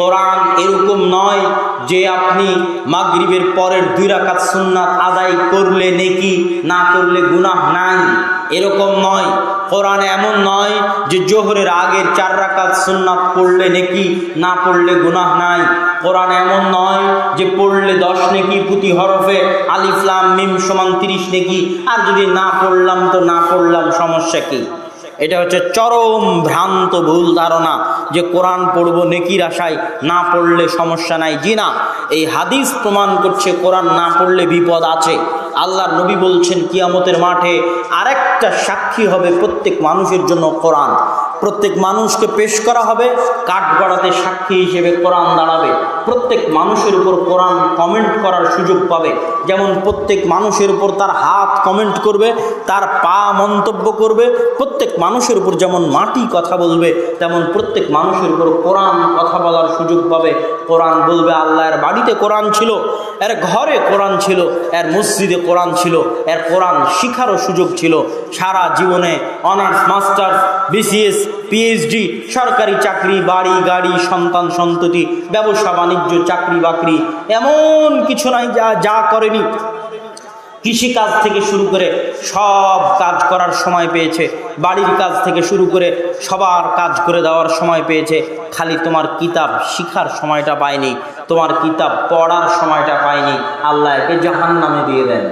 কোরআন এরকম নয় যে আপনি মাগরিবের পরের 2 রাকাত সুন্নাত আদায় করলে নেকি, না করলে গুনাহ নাই, এরকম নয়। কোরআন এমন নয় যে জোহরের আগের 4 রাকাত সুন্নাত পড়লে নেকি, না পড়লে গুনাহ নাই। কোরআন এমন নয় যে পড়লে 10 নেকি প্রতি হরফে, আলিফ লাম মিম সমান 30 নেকি, আর যদি না পড়লাম তো না পড়লাম, সমস্যা কি? এটা হচ্ছে চরম ভ্রান্ত ভুল ধারণা যে কোরআন পড়বো নেকির আশায়, না পড়লে সমস্যা নাই। জি না, এই হাদিস প্রমাণ করছে কোরআন না পড়লে বিপদ আছে। আল্লাহর নবী বলছেন কিয়ামতের মাঠে আরেকটা সাক্ষী হবে প্রত্যেক মানুষের জন্য কোরআন। প্রত্যেক মানুষকে পেশ করা হবে, কাঠগড়াতে সাক্ষী হিসেবে কোরআন দাঁড়াবে। প্রত্যেক মানুষের উপর কোরআন কমেন্ট করার সুযোগ পাবে। যেমন প্রত্যেক মানুষের উপর তার হাত কমেন্ট করবে, তার পা মন্তব্য করবে। প্রত্যেক মানুষের উপর যেমন মাটি কথা বলবে, তেমন প্রত্যেক মানুষের উপর কোরআন কথা বলার সুযোগ পাবে। কোরআন বলবে, আল্লাহর বাড়িতে কোরআন ছিল, এর ঘরে কোরআন ছিল, এর মসজিদে কোরআন ছিল, এর কোরআন শিখারও সুযোগ ছিল। সারা জীবনে অনার্স, মাস্টার্স, বিসিএস, পিএইচডি, সরকারি চাকরি, বাড়ি গাড়ি, সন্তান সন্ততি, ব্যবসা বাণিজ্য, চাকরি বাকরি, এমন কিছু নাই যা করেনি। কৃষিকাজ থেকে শুরু করে সব কাজ করার সময় পেয়েছে, বাড়ির কাজ থেকে শুরু করে সবার কাজ করে দেওয়ার সময় পেয়েছে। খালি তোমার কিতাব শিখার সময়টা পায়নি, তোমার কিতাব পড়ার সময়টা পায়নি। আল্লাহ একে জাহান্নামে দিয়ে দেন।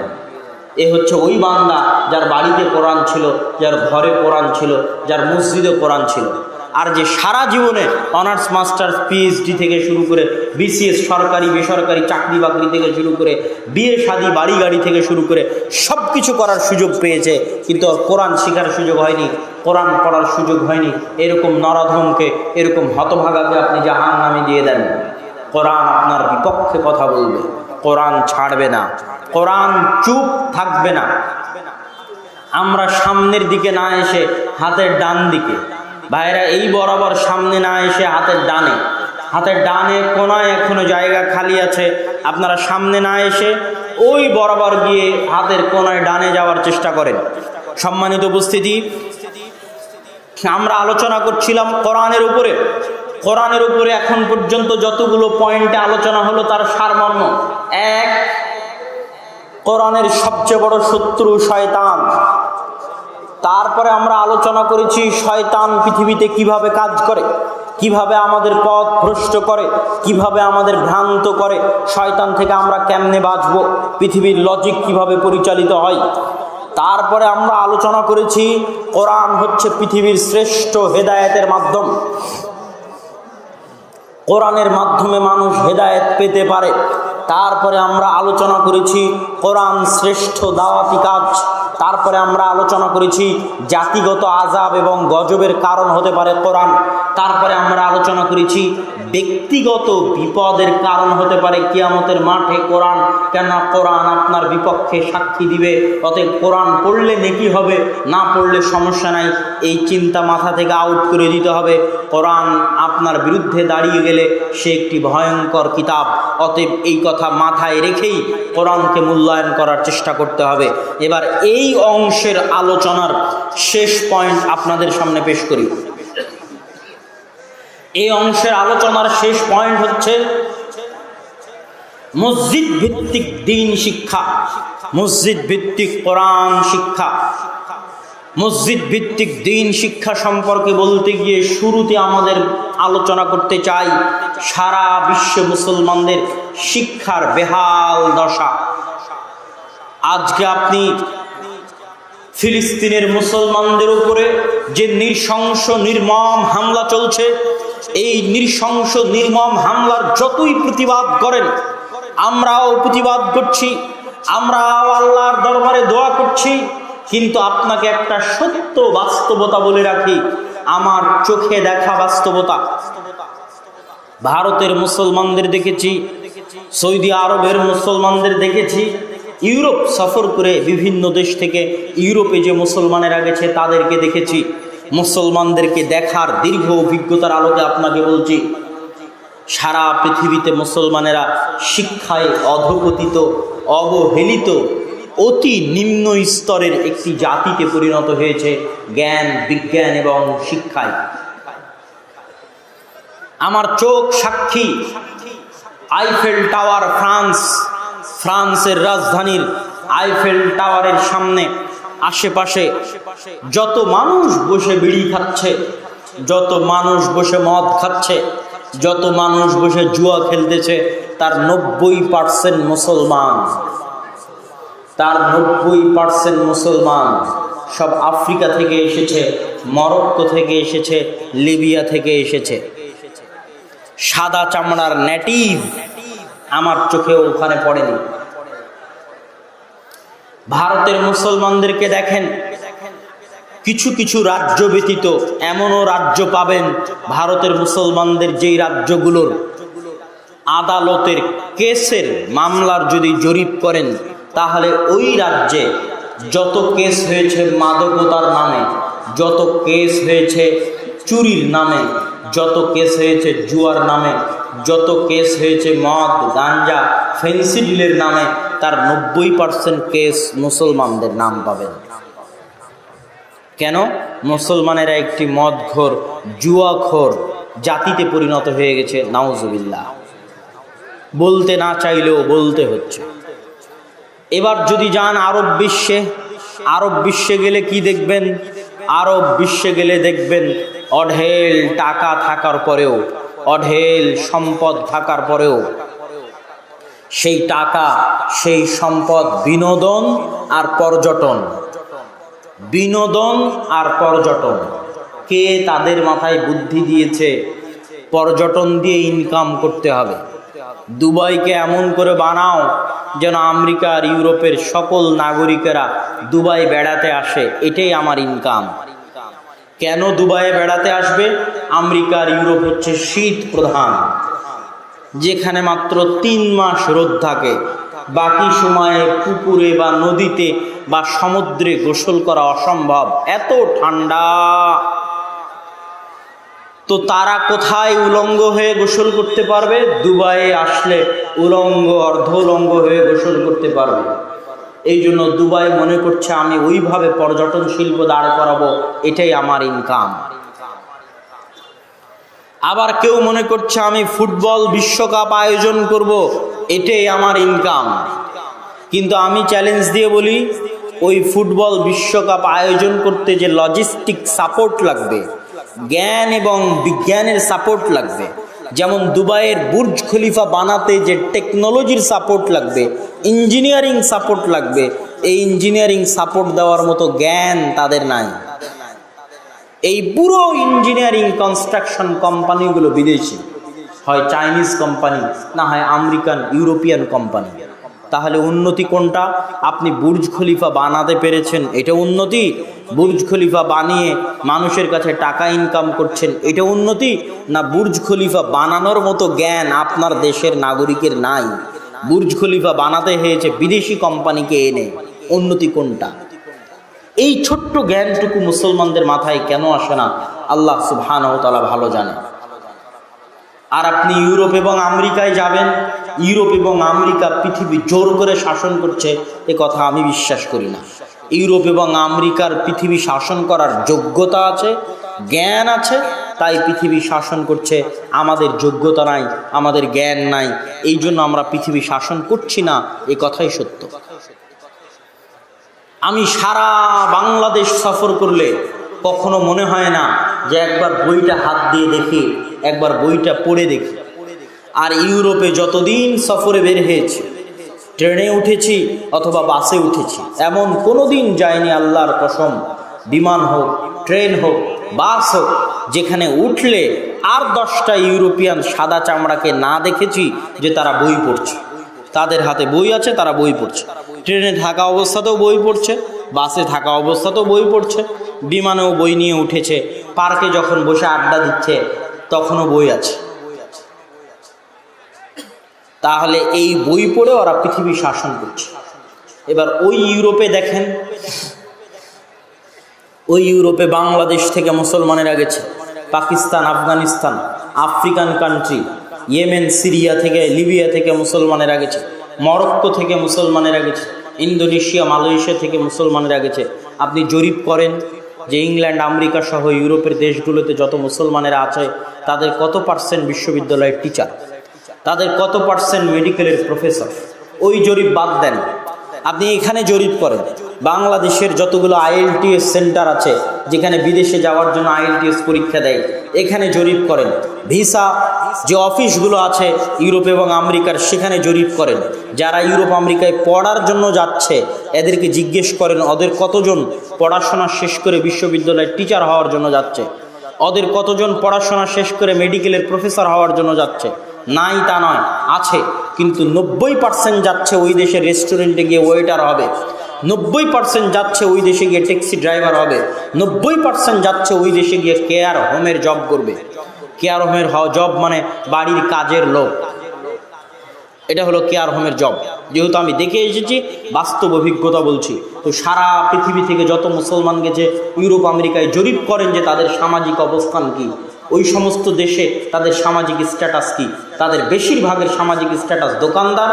এ হচ্ছে ওই বান্দা যার বাড়িতে কোরআন ছিল, যার ঘরে কোরআন ছিল, যার মসজিদে কোরআন ছিল। আর যে সারা জীবনে অনার্স, মাস্টার্স, পিএইচডি থেকে শুরু করে বিসিএস, সরকারি বেসরকারি চাকরি বাকরি থেকে শুরু করে বিয়ে শাদী, বাড়ি গাড়ি থেকে শুরু করে সব কিছু করার সুযোগ পেয়েছে, কিন্তু ওর কোরআন শেখার সুযোগ হয়নি, কোরআন পড়ার সুযোগ হয়নি। এরকম নরাধমকে, এরকম হতভাগাকে আপনি জাহান্নামে দিয়ে দেন। কোরআন আপনার বিপক্ষে কথা বলবে, কোরআন ছাড়বে না, কোরআন চুপ থাকবে না। আমরা সামনের দিকে না এসে হাতের ডান দিকে, ভাইরা এই বরাবর সামনে না এসে হাতের ডানে, হাতের ডানে কোনায় এখনো জায়গা খালি আছে, আপনারা সামনে না এসে ওই বরাবর গিয়ে হাতের কোনায় ডানে যাওয়ার চেষ্টা করেন। সম্মানিত উপস্থিতি, আমরা আলোচনা করছিলাম কোরআনের উপরে। কোরআনের উপরে এখন পর্যন্ত যতগুলো পয়েন্টে আলোচনা হলো তার সারমর্ম এক, কোরআনের সবচেয়ে বড় শত্রু শয়তান। তারপরে আমরা আলোচনা করেছি শয়তান পৃথিবীতে কিভাবে কাজ করে, কিভাবে আমাদের পথ ভ্রষ্ট করে, কিভাবে আমাদের ভ্রান্ত করে, শয়তান থেকে আমরা কেমনে বাঁচবো, পৃথিবীর লজিক কিভাবে পরিচালিত হয়। তারপরে আমরা আলোচনা করেছি কোরআন হচ্ছে পৃথিবীর শ্রেষ্ঠ হেদায়েতের মাধ্যম, কোরআনের মাধ্যমে মানুষ হেদায়েত পেতে পারে। তারপরে আমরা আলোচনা করেছি কোরআন শ্রেষ্ঠ দাওয়াতি কাজ। তারপরে আমরা আলোচনা করেছি জাতিগত আযাব এবং গজবের কারণ হতে পারে কোরআন। তারপরে আমরা আলোচনা করেছি ব্যক্তিগত বিপদের কারণ হতে পারে কিয়ামতের মাঠে কোরআন। কেন কোরআন আপনার বিপক্ষে সাক্ষী দিবে, অতএব কোরআন পড়লে নেকি হবে, না পড়লে সমস্যা নাই। এই চিন্তা মাথা থেকে আউট করে দিতে হবে। কোরআন আপনার বিরুদ্ধে দাঁড়িয়ে গেলে সে একটি ভয়ঙ্কর কিতাব, অতএব এই কথা মাথায় রেখেই কোরআনকে মূল্যায়ন করার চেষ্টা করতে হবে। এবার এই অংশের আলোচনার শেষ পয়েন্ট আপনাদের সামনে পেশ করি। এই অংশের আলোচনার শেষ পয়েন্ট হচ্ছে মসজিদ ভিত্তিক দ্বীন শিক্ষা, মসজিদ ভিত্তিক কোরআন শিক্ষা। মসজিদ ভিত্তিক দ্বীন শিক্ষা সম্পর্কে বলতে গিয়ে শুরুতে আমাদের আলোচনা করতে চাই সারা বিশ্বে মুসলমানদের শিক্ষার বেহাল দশা। আজকে আপনি ফিলিস্তিনের মুসলমানদের উপরে যে নৃশংস নির্মম হামলা চলছে, এই নৃশংস নির্মম হামলার যতই প্রতিবাদ করেন আমরাও প্রতিবাদ করছি, আমরাও আল্লাহর দরবারে দোয়া করছি, কিন্তু আপনাকে একটা সত্য বাস্তবতা বলে রাখি, আমার চোখে দেখা বাস্তবতা। ভারতের মুসলমানদের দেখেছি, সৌদি আরবের মুসলমানদের দেখেছি, ইউরোপ সফর করে বিভিন্ন দেশ থেকে ইউরোপে যে মুসলমানেরা গেছে তাদেরকে দেখেছি। মুসলমানদেরকে দেখার দীর্ঘ অভিজ্ঞতার আলোকে আপনাকে বলছি, সারা পৃথিবীতে মুসলমানেরা শিক্ষায় অধঃপতিত, অবহেলিত, অতি নিম্ন স্তরের একটি জাতিতে পরিণত হয়েছে জ্ঞান, বিজ্ঞান এবং শিক্ষায়। আমার চোখ সাক্ষী, আইফেল টাওয়ার, ফ্রান্সের রাজধানীর আইফেল টাওয়ারের সামনে আশেপাশে যত মানুষ বসে বিড়ি খাচ্ছে, যত মানুষ বসে মদ খাচ্ছে, যত মানুষ বসে জুয়া খেলতেছে, তার 90% মুসলমান। তার 90% মুসলমান। সব আফ্রিকা থেকে এসেছে, মরক্কো থেকে এসেছে, লিবিয়া থেকে এসেছে। সাদা চামড়ার নেটিভ আমার চোখেও ওখানে পড়েনি। ভারতের মুসলমানদেরকে দেখেন, কিছু কিছু রাজ্য ব্যতীত এমনও রাজ্য পাবেন ভারতের মুসলমানদের, যেই রাজ্যগুলোর আদালতের কেসের মামলার যদি জরিপ করেন, তাহলে ওই রাজ্যে যত কেস হয়েছে মাদকতার নামে, যত কেস হয়েছে চুরির নামে, যত কেস হয়েছে জুয়ার নামে, যত কেস হয়েছে মদ, গাঞ্জা, ফেন্সিডিলের নামে, তার 90% কেস মুসলমানদের নাম পাবেন। কেন? মুসলমানেরা একটি মদখোর, জুয়াখোর জাতিতে পরিণত হয়ে গেছে, নাউজুবিল্লাহ। বলতে না চাইলেও বলতে হচ্ছে। এবার যদি যান আরব বিশ্বে, আরব বিশ্বে গেলে কি দেখবেন? আরব বিশ্বে গেলে দেখবেন অঢেল টাকা থাকার পরেও, অঢেল সম্পদ থাকার পরেও সেই টাকা, সেই সম্পদ বিনোদন আর পর্যটন, বিনোদন আর পর্যটন। কে তাদের মাথায় বুদ্ধি দিয়েছে পর্যটন দিয়ে ইনকাম করতে হবে? দুবাইকে এমন করে বানাও যেন আমেরিকা আর ইউরোপের সকল নাগরিকেরা দুবাই বেড়াতে আসে, এটাই আমার ইনকাম। কেন দুবাইয়ে বেড়াতে আসবে? আমেরিকা আর ইউরোপ হচ্ছে শীত প্রধান, যেখানে মাত্র 3 মাস রোদ থাকে, বাকি সময়ে পুকুরে বা নদীতে বা সমুদ্রে গোসল করা অসম্ভব, এত ঠান্ডা। তো তারা কোথায় উলঙ্গ হয়ে গোসল করতে পারবে? দুবাইয়ে আসলে উলঙ্গ, অর্ধ উলঙ্গ হয়ে গোসল করতে পারবে। এই জন্য দুবাই মনে করছে আমি ওইভাবে পর্যটন শিল্প দাঁড় করাবো, এটাই আমার ইনকাম। আবার কেউ মনে করছে আমি ফুটবল বিশ্বকাপ আয়োজন করব, এটাই আমার ইনকাম। কিন্তু আমি চ্যালেঞ্জ দিয়ে বলি, ওই ফুটবল বিশ্বকাপ আয়োজন করতে যে লজিস্টিক সাপোর্ট লাগবে, জ্ঞান এবং বিজ্ঞানের সাপোর্ট লাগবে, যেমন দুবাইয়ের বুর্জ খলিফা বানাতে যে টেকনোলজির সাপোর্ট লাগবে, ইঞ্জিনিয়ারিং সাপোর্ট লাগবে, এই ইঞ্জিনিয়ারিং সাপোর্ট দেওয়ার মতো জ্ঞান তাদের নাই। এই পুরো ইঞ্জিনিয়ারিং কনস্ট্রাকশন কোম্পানিগুলো বিদেশি, হয় চাইনিজ কোম্পানি, না হয় আমেরিকান, ইউরোপিয়ান কোম্পানি। তাহলে উন্নতি কোনটা? আপনি বুর্জ খলিফা বানাতে পেরেছেন, এটা উন্নতি? বুর্জ খলিফা বানিয়ে মানুষের কাছে টাকা ইনকাম করছেন, এটা উন্নতি? না বুর্জ খলিফা বানানোর মতো জ্ঞান আপনার দেশের নাগরিকের নাই, বুর্জ খলিফা বানাতে হয়েছে বিদেশি কোম্পানিকে এনে, উন্নতি কোনটা? এই ছোট্ট জ্ঞানটুকু মুসলমানদের মাথায় কেন আসে না, আল্লাহ সুবহানাহু ওয়া তাআলা ভালো জানে। আর আপনি ইউরোপ এবং আমেরিকায় যাবেন, ইউরোপ এবং আমেরিকা পৃথিবী জোর করে শাসন করছে, এ কথা আমি বিশ্বাস করি না। ইউরোপ এবং আমেরিকার পৃথিবী শাসন করার যোগ্যতা আছে, জ্ঞান আছে, তাই পৃথিবী শাসন করছে। আমাদের যোগ্যতা নাই, আমাদের জ্ঞান নাই, এই জন্য আমরা পৃথিবী শাসন করছি না, এ কথাই সত্য। আমি সারা বাংলাদেশ সফর করলে কখনো মনে হয় না যে একবার বইটা হাত দিয়ে দেখি, একবার বইটা পড়ে দেখি। আর ইউরোপে যতদিন সফরে বের হয়েছে, ট্রেনে উঠেছি অথবা বাসে উঠেছি, এমন কোনো দিন যায়নি আল্লাহর কসম, বিমান হোক, ট্রেন হোক, বাস হোক, যেখানে উঠলে আর 10টা ইউরোপিয়ান সাদা চামড়াকে না দেখেছি যে তারা বই পড়ছে। তাদের হাতে বই আছে, তারা বই পড়ছে। ট্রেনে থাকা অবস্থাতেও বই পড়ছে, বাসে থাকা অবস্থাতেও বই পড়ছে, বিমানেও বই নিয়ে উঠেছে, পার্কে যখন বসে আড্ডা দিচ্ছে তখনও বই আছে। তাহলে এই বই পড়ে ওরা পৃথিবী শাসন করছে। এবার ওই ইউরোপে দেখেন, ওই ইউরোপে বাংলাদেশ থেকে মুসলমানেরা গেছে, Pakistan, Afghanistan, African country, Yemen, Syria থেকে, লিবিয়া থেকে মুসলমানেরা গেছে, মরক্কো থেকে মুসলমানেরা গেছে, ইন্দোনেশিয়া, মালয়েশিয়া থেকে মুসলমানেরা গেছে। আপনি জরিপ করেন যে ইংল্যান্ড, আমেরিকা সহ ইউরোপের দেশগুলোতে যত মুসলমানেরা আছে তাদের কত পার্সেন্ট বিশ্ববিদ্যালয়ের টিচার, তাদের কত পার্সেন্ট মেডিকেলের প্রফেসর। ওই জরিপ বাদ দেন, আপনি এখানে জরিপ করেন বাংলাদেশের যতগুলো IELTS সেন্টার আছে যেখানে বিদেশে যাওয়ার জন্য IELTS পরীক্ষা দেয়, এখানে জরিপ করেন। ভিসা যে অফিসগুলো আছে ইউরোপ এবং আমেরিকার, সেখানে জরিপ করেন। যারা ইউরোপ আমেরিকায় পড়ার জন্য যাচ্ছে এদেরকে জিজ্ঞেস করেন ওদের কতজন পড়াশোনা শেষ করে বিশ্ববিদ্যালয়ের টিচার হওয়ার জন্য যাচ্ছে, ওদের কতজন পড়াশোনা শেষ করে মেডিকেলের প্রফেসর হওয়ার জন্য যাচ্ছে। নাই তা নয়, আছে, কিন্তু 90% যাচ্ছে ওই দেশের রেস্টুরেন্টে গিয়ে ওয়েটার হবে, 90% যাচ্ছে ওই দেশে গিয়ে ট্যাক্সি ড্রাইভার হবে, 90% যাচ্ছে ওই দেশে গিয়ে কেয়ার হোমের জব করবে। কেয়ার হোমের জব মানে বাড়ির কাজের লোক, এটা হলো কেয়ার হোমের জব। যেহেতু আমি দেখে এসেছি, বাস্তব অভিজ্ঞতা বলছি। তো সারা পৃথিবী থেকে যত মুসলমান গেছে ইউরোপ আমেরিকায়, জরিপ করেন যে তাদের সামাজিক অবস্থান কি, ওই সমস্ত দেশে তাদের সামাজিক স্ট্যাটাস কি। তাদের বেশিরভাগের সামাজিক স্ট্যাটাস দোকানদার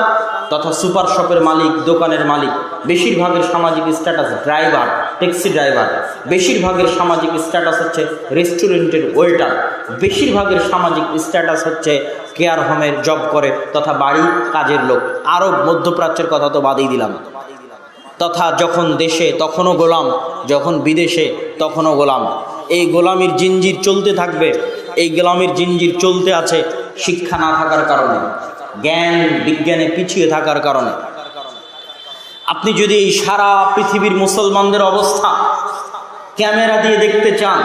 তথা সুপার শপের মালিক, দোকানের মালিক। বেশিরভাগের সামাজিক স্ট্যাটাস ড্রাইভার, ট্যাক্সি ড্রাইভার। বেশিরভাগের সামাজিক স্ট্যাটাস হচ্ছে রেস্টুরেন্টের ওয়েটার। বেশিরভাগের সামাজিক স্ট্যাটাস হচ্ছে কেয়ার হোমের জব করে তথা বাড়ি কাজের লোক। আরব মধ্যপ্রাচ্যের কথা তো বাদই দিলাম। তথা যখন দেশে তখনও গোলাম, যখন বিদেশে তখনও গোলাম। এই গোলামির জিঞ্জির চলতে থাকবে। এই গোলামির জিঞ্জির চলতে আছে শিক্ষা না থাকার কারণে, জ্ঞান বিজ্ঞানে পিছিয়ে থাকার কারণে। আপনি যদি এই সারা পৃথিবীর মুসলমানদের অবস্থা ক্যামেরা দিয়ে দেখতে চান,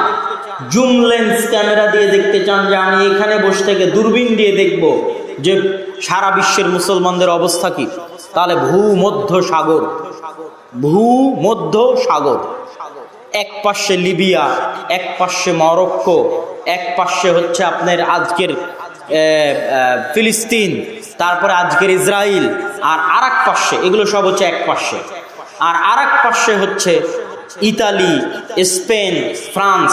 জুম লেন্স ক্যামেরা দিয়ে দেখতে চান, যে আমি এখানে বসে থেকে দূরবীন দিয়ে দেখব যে সারা বিশ্বের মুসলমানদের অবস্থা কি, তাহলে ভূমধ্য সাগর, ভূমধ্য সাগর, এক পাশে লিবিয়া, এক পাশে মরক্কো, এক পাশে হচ্ছে আপনার আজকের ফিলিস্তিন, তারপরে আজকের ইসরায়েল, আর আরেক পাশে, এগুলো সব হচ্ছে এক পাশে, আর আরেক পাশে হচ্ছে ইতালি, স্পেন, ফ্রান্স,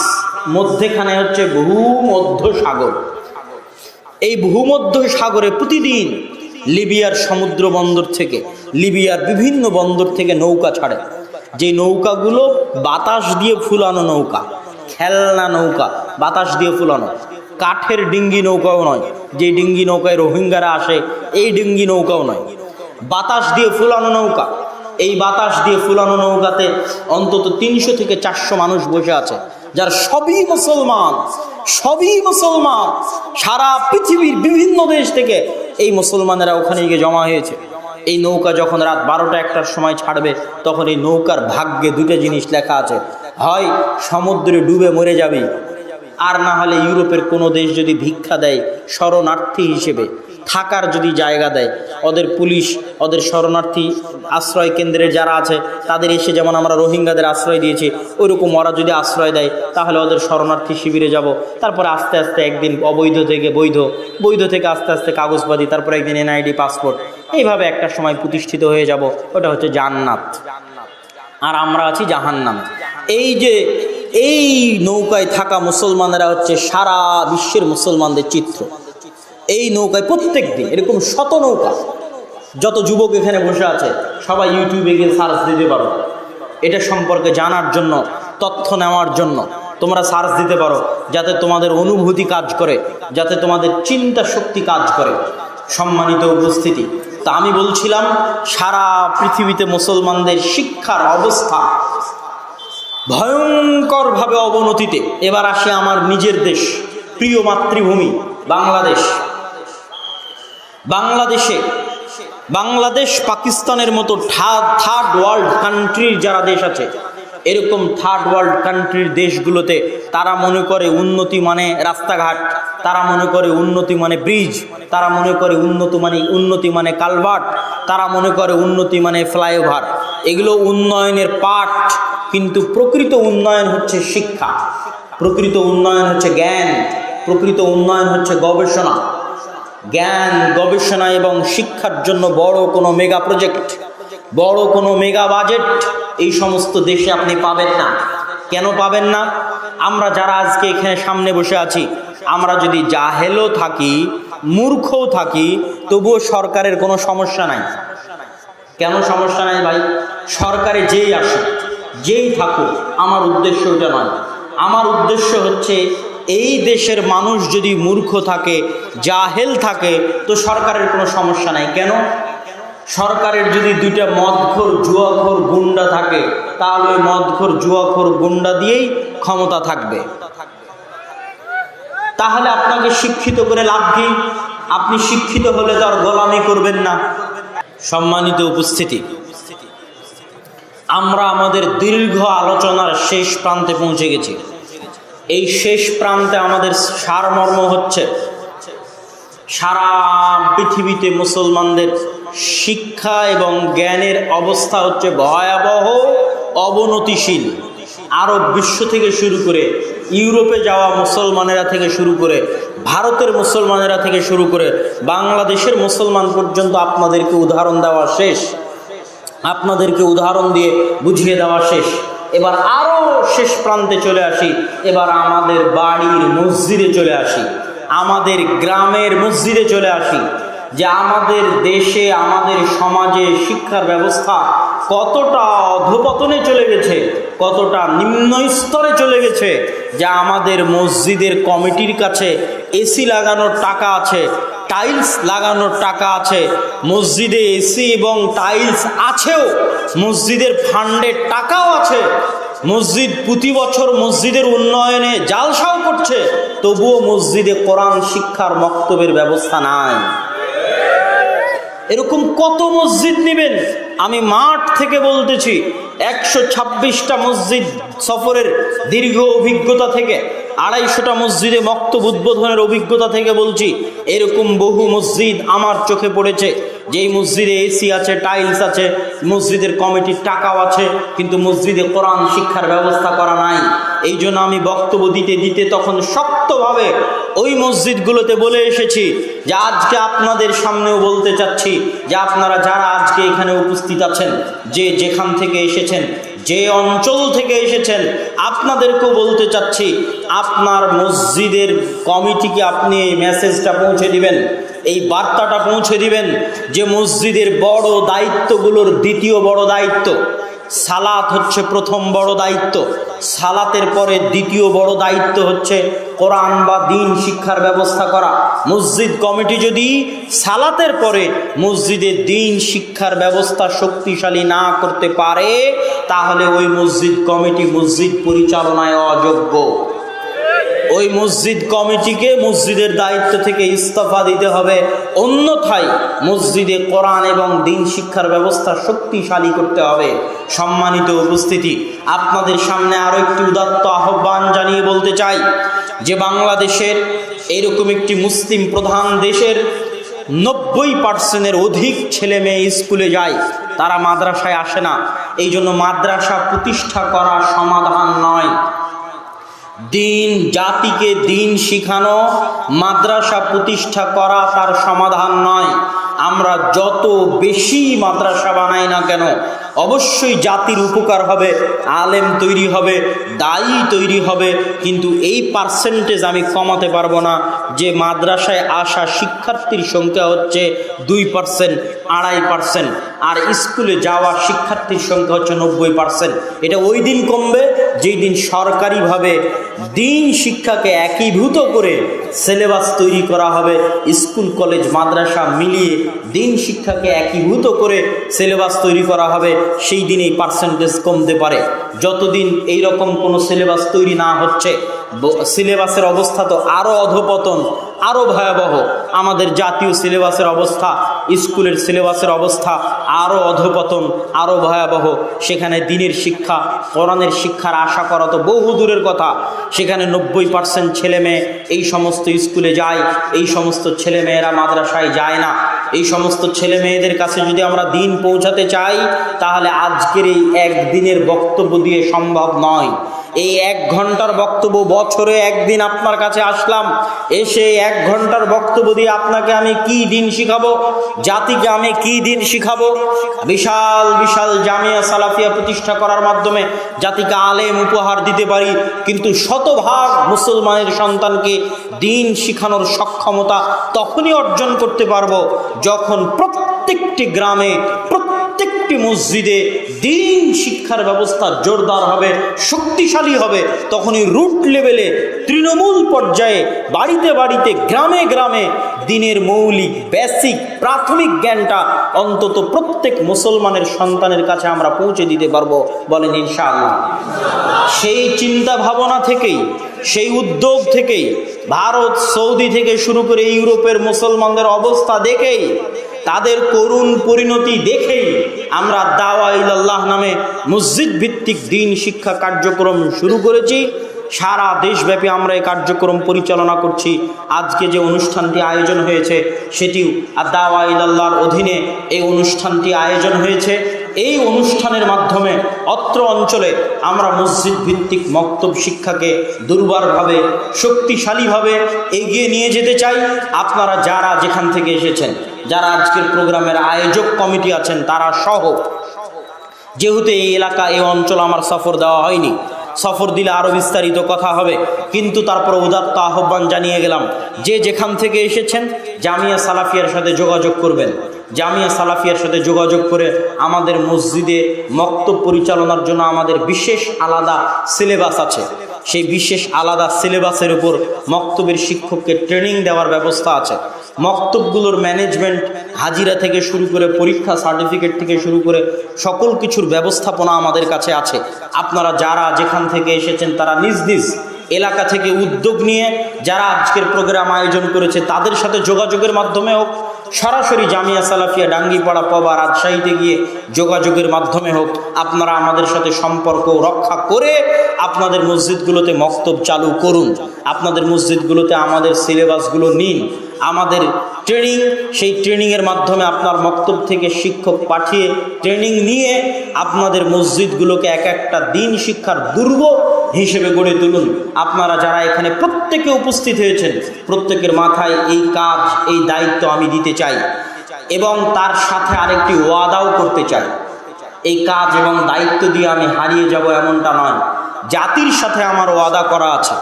মধ্যেখানে হচ্ছে ভূমধ্য সাগর। এই ভূমধ্য সাগরে প্রতিদিন লিবিয়ার সমুদ্র বন্দর থেকে, লিবিয়ার বিভিন্ন বন্দর থেকে নৌকা ছাড়ে, যে নৌকাগুলো বাতাস দিয়ে ফুলানো নৌকা, খেলনা নৌকা, বাতাস দিয়ে ফুলানো, কাঠের ডিঙ্গি নৌকাও নয়, যে ডিঙ্গি নৌকায় রোহিঙ্গারা আসে এই ডিঙ্গি নৌকাও নয়, বাতাস দিয়ে ফুলানো নৌকা। এই বাতাস দিয়ে ফুলানো নৌকাতে অন্তত 300 থেকে 400 মানুষ বসে আছে, যার সবই মুসলমান, সবই মুসলমান। সারা পৃথিবীর বিভিন্ন দেশ থেকে এই মুসলমানেরা ওখানে গিয়ে জমা হয়েছে। এই নৌকা যখন রাত 12টা-1টার সময় ছাড়বে, তখন এই নৌকার ভাগ্যে দুটো জিনিস লেখা আছে, হয় সমুদ্রে ডুবে মরে যাবি, আর না হলে ইউরোপের কোনো দেশ যদি ভিক্ষা দেয় শরণার্থী হিসেবে, থাকার যদি জায়গা দেয়, ওদের পুলিশ ওদের শরণার্থী আশ্রয় কেন্দ্রের যারা আছে তাদের এসে, যেমন আমরা রোহিঙ্গাদের আশ্রয় দিয়েছি, ওইরকম ওরা যদি আশ্রয় দেয় তাহলে ওদের শরণার্থী শিবিরে যাব। তারপরে আস্তে আস্তে একদিন অবৈধ থেকে বৈধ, বৈধ থেকে আস্তে আস্তে কাগজবাদী, তারপরে একদিন NID পাসপোর্ট, এইভাবে একটা সময় প্রতিষ্ঠিত হয়ে যাব। ওটা হচ্ছে জান্নাত, আর আমরা আছি জাহান্নামে। এই যে এই নৌকায় থাকা মুসলমানেরা হচ্ছে সারা বিশ্বের মুসলমানদের চিত্র। এই নৌকায় প্রত্যেক দিন এরকম শত নৌকা, যত যুবক এখানে বসে আছে সবাই ইউটিউবে গিয়ে সার্চ দিতে পারো, এটা সম্পর্কে জানার জন্য, তথ্য নেওয়ার জন্য তোমরা সার্চ দিতে পারো, যাতে তোমাদের অনুভূতি কাজ করে, যাতে তোমাদের চিন্তা শক্তি কাজ করে। সম্মানিত উপস্থিতি, তা আমি বলছিলাম সারা পৃথিবীতে মুসলমানদের শিক্ষার অবস্থা ভয়ঙ্করভাবে অবনতিতে। এবার আসে আমার নিজের দেশ, প্রিয় মাতৃভূমি বাংলাদেশ। বাংলাদেশ পাকিস্তানের মতো থার্ড ওয়ার্ল্ড কান্ট্রির যারা দেশ আছে এরকম থার্ড ওয়ার্ল্ড কান্ট্রির দেশগুলোতে তারা মনে করে উন্নতি মানে রাস্তাঘাট, তারা মনে করে উন্নতি মানে ব্রিজ, তারা মনে করে উন্নতি মানে কালভার্ট, তারা মনে করে উন্নতি মানে ফ্লাইওভার। এগুলো উন্নয়নের পার্ট, কিন্তু প্রকৃত উন্নয়ন হচ্ছে শিক্ষা, প্রকৃত উন্নয়ন হচ্ছে জ্ঞান, প্রকৃত উন্নয়ন হচ্ছে গবেষণা। জ্ঞান, গবেষণা এবং শিক্ষার জন্য বড় কোনো মেগা প্রজেক্ট, বড় কোনো মেগা বাজেট এই সমস্ত দেশে আপনি পাবেন না। কেন পাবেন না? আমরা যারা আজকে এখানে সামনে বসে আছি, আমরা যদি জাহেলও থাকি, মূর্খও থাকি, তবুও সরকারের কোনো সমস্যা নাই। কেন সমস্যা নাই ভাই? সরকারে যেই আসুক, যেই থাকুক, আমার উদ্দেশ্য ওটা নয়। আমার উদ্দেশ্য হচ্ছে এই দেশের মানুষ যদি মূর্খ থাকে, জাহেল থাকে, তো সরকারের কোনো সমস্যা নাই। কেন? সরকারের যদি দুইটা মদখোর জুয়াখোর গুন্ডা থাকে, তাহলে ওই মদখোর জুয়াখোর গুন্ডা দিয়েই ক্ষমতা থাকবে। তাহলে আপনাকে শিক্ষিত করে লাভ কি? আপনি শিক্ষিত হলে তো আর গোলামি করবেন না। সম্মানিত উপস্থিতি, আমরা আমাদের দীর্ঘ আলোচনার শেষ প্রান্তে পৌঁছে গেছি। এই শেষ প্রান্তে আমাদের সারমর্ম হচ্ছে, সারা পৃথিবীতে মুসলমানদের শিক্ষা এবং জ্ঞানের অবস্থা হচ্ছে ভয়াবহ, অবনতিশীল। আরব বিশ্ব থেকে শুরু করে, ইউরোপে যাওয়া মুসলমানেরা থেকে শুরু করে, ভারতের মুসলমানেরা থেকে শুরু করে, বাংলাদেশের মুসলমান পর্যন্ত আপনাদেরকে উদাহরণ দেওয়া শেষ, আপনাদেরকে উদাহরণ দিয়ে বুঝিয়ে দেওয়া শেষ। এবার আরও শেষ প্রান্তে চলে আসি, এবার আমাদের বাড়ির মসজিদে চলে আসি, আমাদের গ্রামের মসজিদে চলে আসি, যে আমাদের দেশে, আমাদের সমাজে শিক্ষার ব্যবস্থা কতটা অধঃপতনে চলে গেছে, কতটা নিম্ন স্তরে চলে গেছে, যা আমাদের মসজিদের কমিটির কাছে এসি লাগানোর টাকা আছে, টাইলস লাগানোর টাকা আছে, মসজিদে এসি এবং টাইলস আছেও, মসজিদের ফান্ডের টাকাও আছে, মসজিদ প্রতি বছর মসজিদের উন্নয়নে জালসাও করছে, তবুও মসজিদে কোরআন শিক্ষার মক্তবের ব্যবস্থা নাই। এরকম কত মসজিদ নেবেন? আমি মাঠ থেকে বলতেছি, 126টা মসজিদ সফরের দীর্ঘ অভিজ্ঞতা থেকে, 250টা মসজিদে মক্তব উদ্বোধনের অভিজ্ঞতা থেকে বলছি, এরকম বহু মসজিদ আমার চোখে পড়েছে, যেই মসজিদে এসি আছে, টাইলস আছে, মসজিদের কমিটির টাকাও আছে, কিন্তু মসজিদে কোরআন শিক্ষার ব্যবস্থা করা নাই। এই জন্য আমি বক্তব্য দিতে তখন শক্তভাবে ওই মসজিদগুলোতে বলে এসেছি, যে আজকে আপনাদের সামনেও বলতে চাচ্ছি, যে আপনারা যারা আজকে এখানে উপস্থিত আছেন, যে যেখান থেকে এসেছেন, যে অঞ্চল থেকে এসেছেন, আপনাদেরকেও বলতে চাচ্ছি, আপনার মসজিদের কমিটিকে আপনি এই মেসেজটা পৌঁছে দিবেন, এই বার্তাটা পৌঁছে দিবেন, যে মসজিদের বড় দায়িত্বগুলোর দ্বিতীয় বড় দায়িত্ব সালাত হচ্ছে প্রথম বড় দায়িত্ব, সালাতের পরে দ্বিতীয় বড় দায়িত্ব হচ্ছে কোরআন বা দ্বীন শিক্ষার ব্যবস্থা করা। মসজিদ কমিটি যদি সালাতের পরে মসজিদে দ্বীন শিক্ষার ব্যবস্থা শক্তিশালী না করতে পারে, তাহলে ওই মসজিদ কমিটি মসজিদ পরিচালনায় অযোগ্য। ওই মসজিদ কমিটিকে মসজিদের দায়িত্ব থেকে ইস্তফা দিতে হবে, অন্যথায় মসজিদে কোরআন এবং দ্বীন শিক্ষার ব্যবস্থা শক্তিশালী করতে হবে। সম্মানিত উপস্থিতি, আপনাদের সামনে আরো একটি উদাত্ত আহ্বান জানিয়ে বলতে চাই, যে বাংলাদেশের এরকম একটি মুসলিম প্রধান দেশের 90% অধিক ছেলে মেয়ে স্কুলে যায়, তারা মাদ্রাসায় আসে না। এই জন্য মাদ্রাসা প্রতিষ্ঠা করা সমাধান নয়। দিন, জাতিকে দিন শিখানো, মাদ্রাসা প্রতিষ্ঠা করা তার সমাধান নয়। আমরা যত বেশি মাদ্রাসা বানাই না কেন, অবশ্যই জাতির উপকার হবে, আলেম তৈরি হবে, দায়ী তৈরি হবে, কিন্তু এই পার্সেন্টেজ আমি কমাতে পারবো না যে মাদ্রাসায় আসা শিক্ষার্থীর সংখ্যা হচ্ছে 2%, 2.5%, আর স্কুলে যাওয়া শিক্ষার্থীর সংখ্যা হচ্ছে 90%। এটা ওই দিন কমবে যেই দিন সরকারিভাবে দিন শিক্ষাকে একীভূত করে সিলেবাস তৈরি করা হবে। স্কুল কলেজ মাদ্রাসা মিলিয়ে দিন শিক্ষাকে একীভূত করে সিলেবাস তৈরি করা হবে। সেই দিন এই পার্সেন্টেজ কমতে পারে। যতদিন এই রকম কোনো সিলেবাস তৈরি না হচ্ছে, সিলেবাসের অবস্থা তো আরও অধপতন, আরও ভয়াবহ। আমাদের জাতীয় সিলেবাসের অবস্থা, স্কুলের সিলেবাসের অবস্থা আরও অধপতন, আরও ভয়াবহ। সেখানে দিনের শিক্ষা, কোরআনের শিক্ষার আশা করা তো বহু দূরের কথা। সেখানে 90% ছেলে মেয়ে এই সমস্ত স্কুলে যায়, এই সমস্ত ছেলে মেয়েরা মাদ্রাসায় যায় না। এই সমস্ত ছেলে মেয়েদের কাছে যদি আমরা দিন পৌঁছাতে চাই, তাহলে আজকের এই একদিনের বক্তব্য দিয়ে সম্ভব নয়। এই 1 ঘন্টার বক্তব্য, বছরে একদিন আপনার কাছে আসলাম, এসে 1 ঘন্টার বক্তব্য দিয়ে আপনাকে আমি কি দিন শিখাবো, জাতিকে আমি কি দিন শিখাবো? বিশাল বিশাল জামিয়া সালাফিয়া প্রতিষ্ঠা করার মাধ্যমে জাতিকে আলেম উপহার দিতে পারি, কিন্তু শতভাগ মুসলমানের সন্তানকে দিন শিখানোর সক্ষমতা তখনই অর্জন করতে পারবো যখন প্রত্যেকটি গ্রামে, প্রত্যেকটি মসজিদে দিন শিক্ষার ব্যবস্থা জোরদার হবে, শক্তিশালী হবে। তখনই রুট লেভেলে, তৃণমূল পর্যায়ে, বাড়িতে বাড়িতে, গ্রামে গ্রামে দিনের মৌলিক বেসিক প্রাথমিক জ্ঞানটা অন্তত প্রত্যেক মুসলমানের সন্তানের কাছে আমরা পৌঁছে দিতে পারবো। বলেন ইনশাআল্লাহ। সেই চিন্তা ভাবনা থেকেই, সেই উদ্যোগ থেকেই, ভারত সৌদি থেকে শুরু করে ইউরোপের মুসলমানদের অবস্থা দেখেই, তাদের করুণ পরিণতি দেখেই আমরা দাওয়া ইলাল্লাহ নামে মসজিদ ভিত্তিক দিন শিক্ষা কার্যক্রম শুরু করেছি। সারা দেশব্যাপী আমরা এই কার্যক্রম পরিচালনা করছি। আজকে যে অনুষ্ঠানটি আয়োজন হয়েছে সেটিও দাওয়া ইলাল্লাহর অধীনে এই অনুষ্ঠানটি আয়োজন হয়েছে। এই অনুষ্ঠানের মাধ্যমে অত্র অঞ্চলে আমরা মসজিদ ভিত্তিক মক্তব শিক্ষাকে দুর্বারভাবে, শক্তিশালীভাবে এগিয়ে নিয়ে যেতে চাই। আপনারা যারা যেখান থেকে এসেছেন, যারা আজকের প্রোগ্রামের আয়োজক কমিটি আছেন, তারা সহ, যেহেতু এই এলাকা, এই অঞ্চল আমার সফর দেওয়া হয়নি, সফর দিলে আরও বিস্তারিত কথা হবে, কিন্তু তারপর উদাত্ত আহ্বান জানিয়ে গেলাম, যে যেখান থেকে এসেছেন জামিয়া সালাফিয়ার সাথে যোগাযোগ করবেন। জামিয়া সালাফিয়ার সাথে যোগাযোগ করে আমাদের মসজিদে মক্তব পরিচালনার জন্য আমাদের বিশেষ আলাদা সিলেবাস আছে। সেই বিশেষ আলাদা সিলেবাসের উপর মক্তবের শিক্ষককে ট্রেনিং দেওয়ার ব্যবস্থা আছে। মক্তবগুলোর ম্যানেজমেন্ট, হাজিরা থেকে শুরু করে পরীক্ষা, সার্টিফিকেট থেকে শুরু করে সকল কিছুর ব্যবস্থাপনা আমাদের কাছে আছে। আপনারা যারা যেখান থেকে এসেছেন তারা নিজ নিজ এলাকা থেকে উদ্যোগ নিয়ে যারা আজকের প্রোগ্রাম আয়োজন করেছে তাদের সাথে যোগাযোগের মাধ্যমে হোক, সরাসরি জামিয়া সালাফিয়া ডাঙ্গিপাড়া পবা রাজশাহীতে গিয়ে যোগাযোগের মাধ্যমে হোক, আপনারা আমাদের সাথে সম্পর্ক রক্ষা করে আপনাদের মসজিদগুলোতে মক্তব চালু করুন। আপনাদের মসজিদগুলোতে আমাদের সিলেবাসগুলো নিন। আমাদের ট্রেনিং, সেই ট্রেনিংয়ের মাধ্যমে আপনার মক্তব থেকে শিক্ষক পাঠিয়ে ট্রেনিং নিয়ে আপনাদের মসজিদগুলোকে এক একটা দিন শিক্ষার দুর্গ হিসেবে গড়ে তুলুন। আপনারা যারা এখানে প্রত্যেকে উপস্থিত হয়েছেন, প্রত্যেকের মাথায় এই কাজ, এই দায়িত্ব আমি দিতে চাই এবং তার সাথে আরেকটি ওয়াদাও করতে চাই। এই কাজ এবং দায়িত্ব দিয়ে আমি হারিয়ে যাব এমনটা নয়। জাতির সাথে আমার ওয়াদা করা আছে,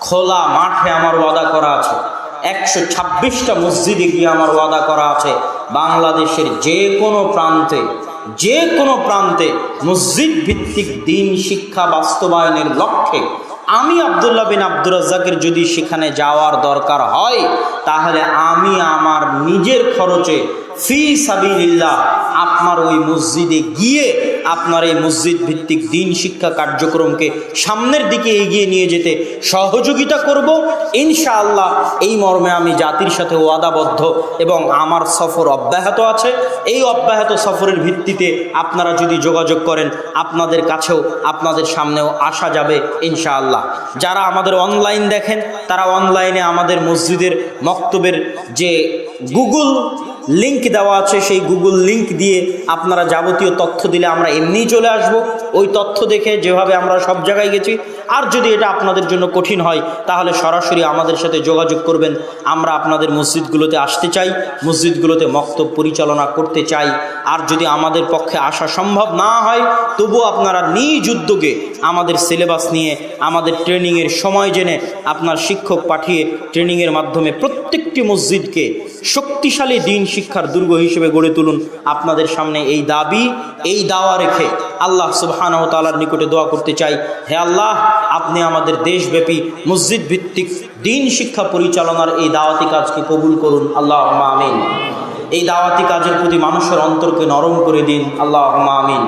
খোলা মাঠে আমার ওয়াদা করা আছে, 126টা মসজিদে গিয়ে আমার ওয়াদা করা আছে। বাংলাদেশের যে কোনো প্রান্তে মসজিদ ভিত্তিক দিন শিক্ষা বাস্তবায়নের লক্ষ্যে আমি আব্দুল্লাহ বিন আব্দুর রাজ্জাকের যদি সেখানে যাওয়ার দরকার হয়, তাহলে আমি আমার নিজের খরচে ফি সাবিলিল্লাহ আপনার ওই মসজিদে গিয়ে আপনার এই মসজিদ ভিত্তিক দিন শিক্ষা কার্যক্রমকে সামনের দিকে এগিয়ে নিয়ে যেতে সহযোগিতা করব ইনশাআল্লাহ। এই মর্মে আমি জাতির সাথে ওয়াদাবদ্ধ এবং আমার সফর অব্যাহত আছে। এই অব্যাহত সফরের ভিত্তিতে আপনারা যদি যোগাযোগ করেন, আপনাদের কাছেও, আপনাদের সামনেও আসা যাবে ইনশাআল্লাহ। যারা আমাদের অনলাইন দেখেন, তারা অনলাইনে আমাদের মসজিদের মক্তবের যে গুগল লিংক দেওয়া আছে, সেই গুগল লিংক দিয়ে আপনারা যাবতীয় তথ্য দিলে আমরা এমনিই চলে আসব। ওই তথ্য দেখে যেভাবে আমরা সব জায়গায় গেছি। আর যদি এটা আপনাদের জন্য কঠিন হয়, তাহলে সরাসরি আমাদের সাথে যোগাযোগ করবেন। আমরা আপনাদের মসজিদগুলোতে আসতে চাই, মসজিদগুলোতে মক্তব পরিচালনা করতে চাই। আর যদি আমাদের পক্ষে আসা সম্ভব না হয়, তবুও আপনারা নিজ উদ্যোগে আমাদের সিলেবাস নিয়ে, আমাদের ট্রেনিংয়ের সময় জেনে আপনার শিক্ষক পাঠিয়ে ট্রেনিংয়ের মাধ্যমে প্রত্যেকটি মসজিদকে শক্তিশালী দিন শিক্ষার দুর্গ হিসেবে গড়ে তুলুন। আপনাদের সামনে এই দাবি, এই দাওয়া রেখে আল্লাহ সুবহানাহু ওয়া তাআলার নিকটে দোয়া করতে চাই, হে আল্লাহ, আপনি আমাদের দেশব্যাপী মসজিদ ভিত্তিক দ্বীন শিক্ষা পরিচালনার এই দাওয়াতি কাজকে কবুল করুন, আল্লাহুম্মা আমিন। এই দাওয়াতি কাজের প্রতি মানুষের অন্তরকে নরম করে দিন, আল্লাহুম্মা আমিন।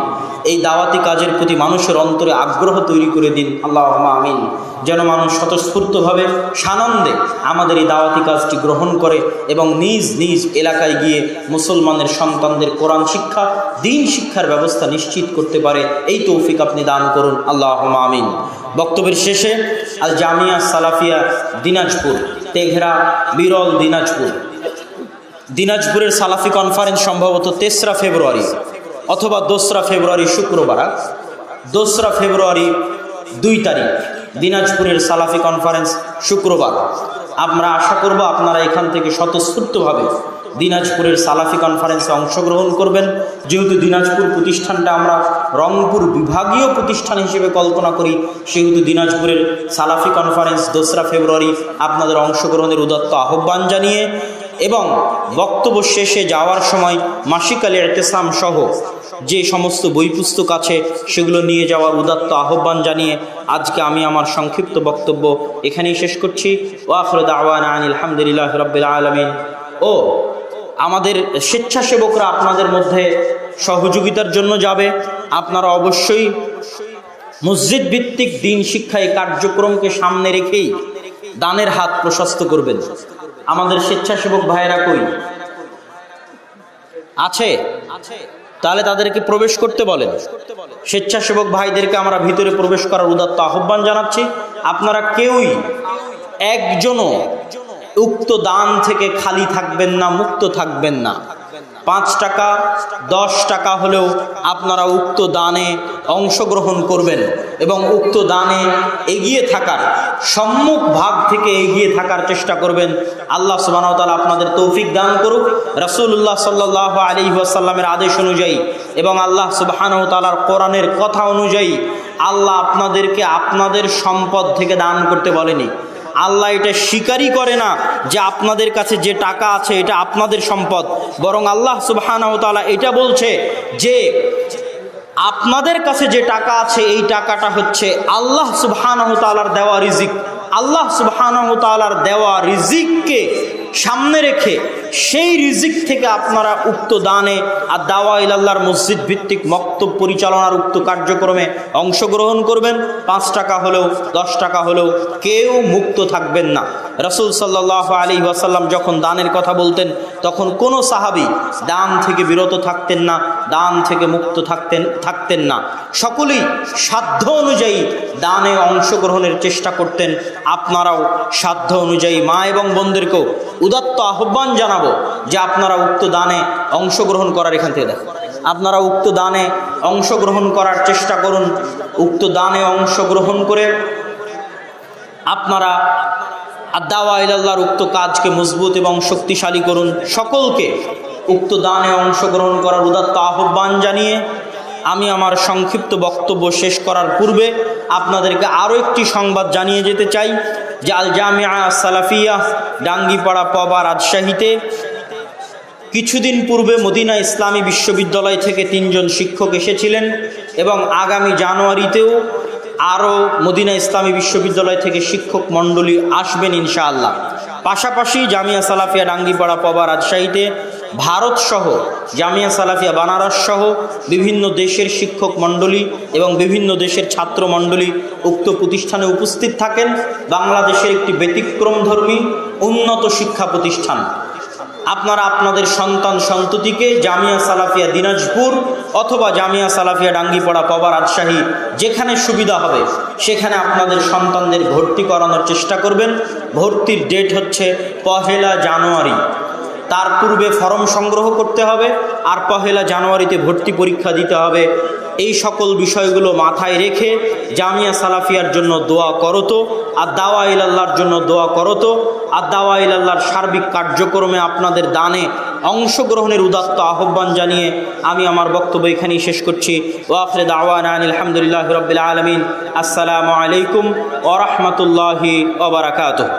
এই দাওয়াতি কাজের প্রতি মানুষের অন্তরে আগ্রহ তৈরি করে দিন, আল্লাহুম্মা আমিন। যেন মানুষ স্বতঃস্ফূর্তভাবে সানন্দে আমাদের এই দাওয়াতি কাজটি গ্রহণ করে এবং নিজ নিজ এলাকায় গিয়ে মুসলমানের সন্তানদের কোরআন শিক্ষা, দ্বীন শিক্ষার ব্যবস্থা নিশ্চিত করতে পারে। এই তৌফিক আপনি দান করুন, আল্লাহুম্মা আমিন। বক্তব্যের শেষে আল জামিয়া সালাফিয়া দিনাজপুর, তেঘরা, বিরল, দিনাজপুরের সালাফি কনফারেন্স সম্ভবত 3রা ফেব্রুয়ারি অথবা 2রা ফেব্রুয়ারি, শুক্রবার 2রা ফেব্রুয়ারি 2 তারিখ দিনাজপুরের সালাফি কনফারেন্স শুক্রবার। আমরা আশা করব আপনারা এখান থেকে স্বতঃস্ফূর্তভাবে দিনাজপুরের সালাফি কনফারেন্সে অংশগ্রহণ করবেন। যেহেতু দিনাজপুর প্রতিষ্ঠানটা আমরা রংপুর বিভাগীয় প্রতিষ্ঠান হিসেবে কল্পনা করি, সেহেতু দিনাজপুরের সালাফি কনফারেন্স 2রা ফেব্রুয়ারি আপনাদের অংশগ্রহণের উদাত্ত আহ্বান জানিয়ে এবং বক্তব্য শেষে যাওয়ার সময় মাসিক আল ইতিসাম সহ যে সমস্ত বই পুস্তক আছে সেগুলো নিয়ে যাওয়ার উদাত্ত আহ্বান জানিয়ে আজকে আমি আমার সংক্ষিপ্ত বক্তব্য এখানেই শেষ করছি। ওয়া আখিরু দাওয়ানা আনিল হামদুলিল্লাহি রাব্বিল আলামিন। ও আমাদের স্বেচ্ছাসেবকরা আপনাদের মধ্যে সহযোগিতার জন্য যাবে। আপনারা অবশ্যই মসজিদ ভিত্তিক দ্বীন শিক্ষা এই কার্যক্রমকে সামনে রেখেই দানের হাত প্রশস্ত করবেন। আমাদের স্বেচ্ছাসেবক ভাইয়েরা কই আছে? তাহলে তাদেরকে প্রবেশ করতে বলেন। স্বেচ্ছাসেবক ভাইদেরকে আমরা ভিতরে প্রবেশ করার উদাত্ত আহ্বান জানাচ্ছি। আপনারা কেউই একজনও উক্ত দান থেকে খালি থাকবেন না, মুক্ত থাকবেন না। 5 টাকা 10 টাকা হলেও আপনারা উক্ত দানে অংশগ্রহণ করবেন এবং উক্ত দানে এগিয়ে থাকার, সম্মুখ ভাগ থেকে এগিয়ে থাকার চেষ্টা করবেন। আল্লাহ সুবহানাহু ওয়া তাআলা আপনাদের তৌফিক দান করুক। রাসূলুল্লাহ সাল্লাল্লাহু আলাইহি ওয়াসাল্লামের আদেশ অনুযায়ী এবং আল্লাহ সুবহানাহু ওয়া তাআলার কোরআনের কথা অনুযায়ী আল্লাহ আপনাদেরকে আপনাদের সম্পদ থেকে দান করতে বলেনি। আল্লাহ এটা স্বীকারই করে না যে আপনাদের কাছে যে টাকা আছে এটা আপনাদের সম্পদ, বরং আল্লাহ সুবহানাহু ওয়া তাআলা এটা বলছে যে আপনাদের কাছে যে টাকা আছে এই টাকাটা হচ্ছে আল্লাহ সুবহানাহু ওয়া তাআলার দেওয়া রিজিক। আল্লাহ সুবহানাহু ওয়া তাআলার দেওয়া রিজিককে সামনে রেখে সেই রিজিক থেকে আপনারা উক্ত দানে আর দাওয়া ইলাল্লাহর মসজিদ ভিত্তিক মক্তব পরিচালনার উক্ত কার্যক্রমে অংশগ্রহণ করবেন। 5 টাকা হলেও 10 টাকা হলেও কেউ মুক্ত থাকবেন না। রাসূল সাল্লাল্লাহু আলাইহি ওয়াসাল্লাম যখন দানের কথা বলতেন তখন কোনো সাহাবী দান থেকে বিরত থাকতেন না, দান থেকে মুক্ত থাকতেন না। সকলেই সাধ্য অনুযায়ী দানে অংশগ্রহণের চেষ্টা করতেন। আপনারাও সাধ্য অনুযায়ী মা এবং বোনদেরকেও উদাত্ত আহ্বান জানাবো যে আপনারা উক্ত দানে অংশগ্রহণ করার, এখান থেকে দেখেন, আপনারা উক্ত দানে অংশগ্রহণ করার চেষ্টা করুন। উক্ত দানে অংশগ্রহণ করে আপনারা দাওয়া ইলাল্লাহর উক্ত কাজকে মজবুত এবং শক্তিশালী করুন। সকলকে উক্ত দানে অংশগ্রহণ করার উদাত্ত আহ্বান জানিয়ে আমি আমার সংক্ষিপ্ত বক্তব্য শেষ করার পূর্বে আপনাদেরকে আরও একটি সংবাদ জানিয়ে যেতে চাই যে আল জামিয়া সালাফিয়া ডাঙ্গিপাড়া পবা রাজশাহীতে কিছুদিন পূর্বে মদিনা ইসলামী বিশ্ববিদ্যালয় থেকে 3 জন শিক্ষক এসেছিলেন এবং আগামী জানুয়ারিতেও আরও মদিনা ইসলামী বিশ্ববিদ্যালয় থেকে শিক্ষক মণ্ডলী আসবেন ইনশাআল্লাহ। পাশাপাশি জামিয়া সালাফিয়া ডাঙ্গিপাড়া পবা রাজশাহীতে ভারত সহ জামিয়া সালাফিয়া বানারস সহ বিভিন্ন দেশের শিক্ষক মণ্ডলী এবং বিভিন্ন দেশের ছাত্র মণ্ডলী উক্ত প্রতিষ্ঠানে উপস্থিত থাকেন। বাংলাদেশের একটি ব্যতিক্রমধর্মী উন্নত শিক্ষা প্রতিষ্ঠান। আপনারা আপনাদের সন্তান সন্ততিকে জামিয়া সালাফিয়া দিনাজপুর অথবা জামিয়া সালাফিয়া ডাঙ্গিপাড়া পবা রাজশাহী যেখানে সুবিধা হবে সেখানে আপনাদের সন্তানদের ভর্তি করানোর চেষ্টা করবেন। ভর্তির ডেট হচ্ছে 1 জানুয়ারি। তার পূর্বে ফর্ম সংগ্রহ করতে হবে আর 1 জানুয়ারিতে ভর্তি পরীক্ষা দিতে হবে। এই সকল বিষয়গুলো মাথায় রেখে জামিয়া সালাফিয়ার জন্য দোয়া করতো আর দাওয়া ইলাল্লাহর জন্য দোয়া করতো। আর দাওয়া ইলাল্লাহর সার্বিক কার্যক্রমে আপনাদের দানে অংশগ্রহণের উদাত্ত আহ্বান জানিয়ে আমি আমার বক্তব্য এখানেই শেষ করছি। ওয়া আখিরু দাওয়ানা আনিল হামদুলিল্লাহি রাব্বিল আলামিন। আসসালামু আলাইকুম ওয়া রাহমাতুল্লাহি ওয়া বারাকাতুহু।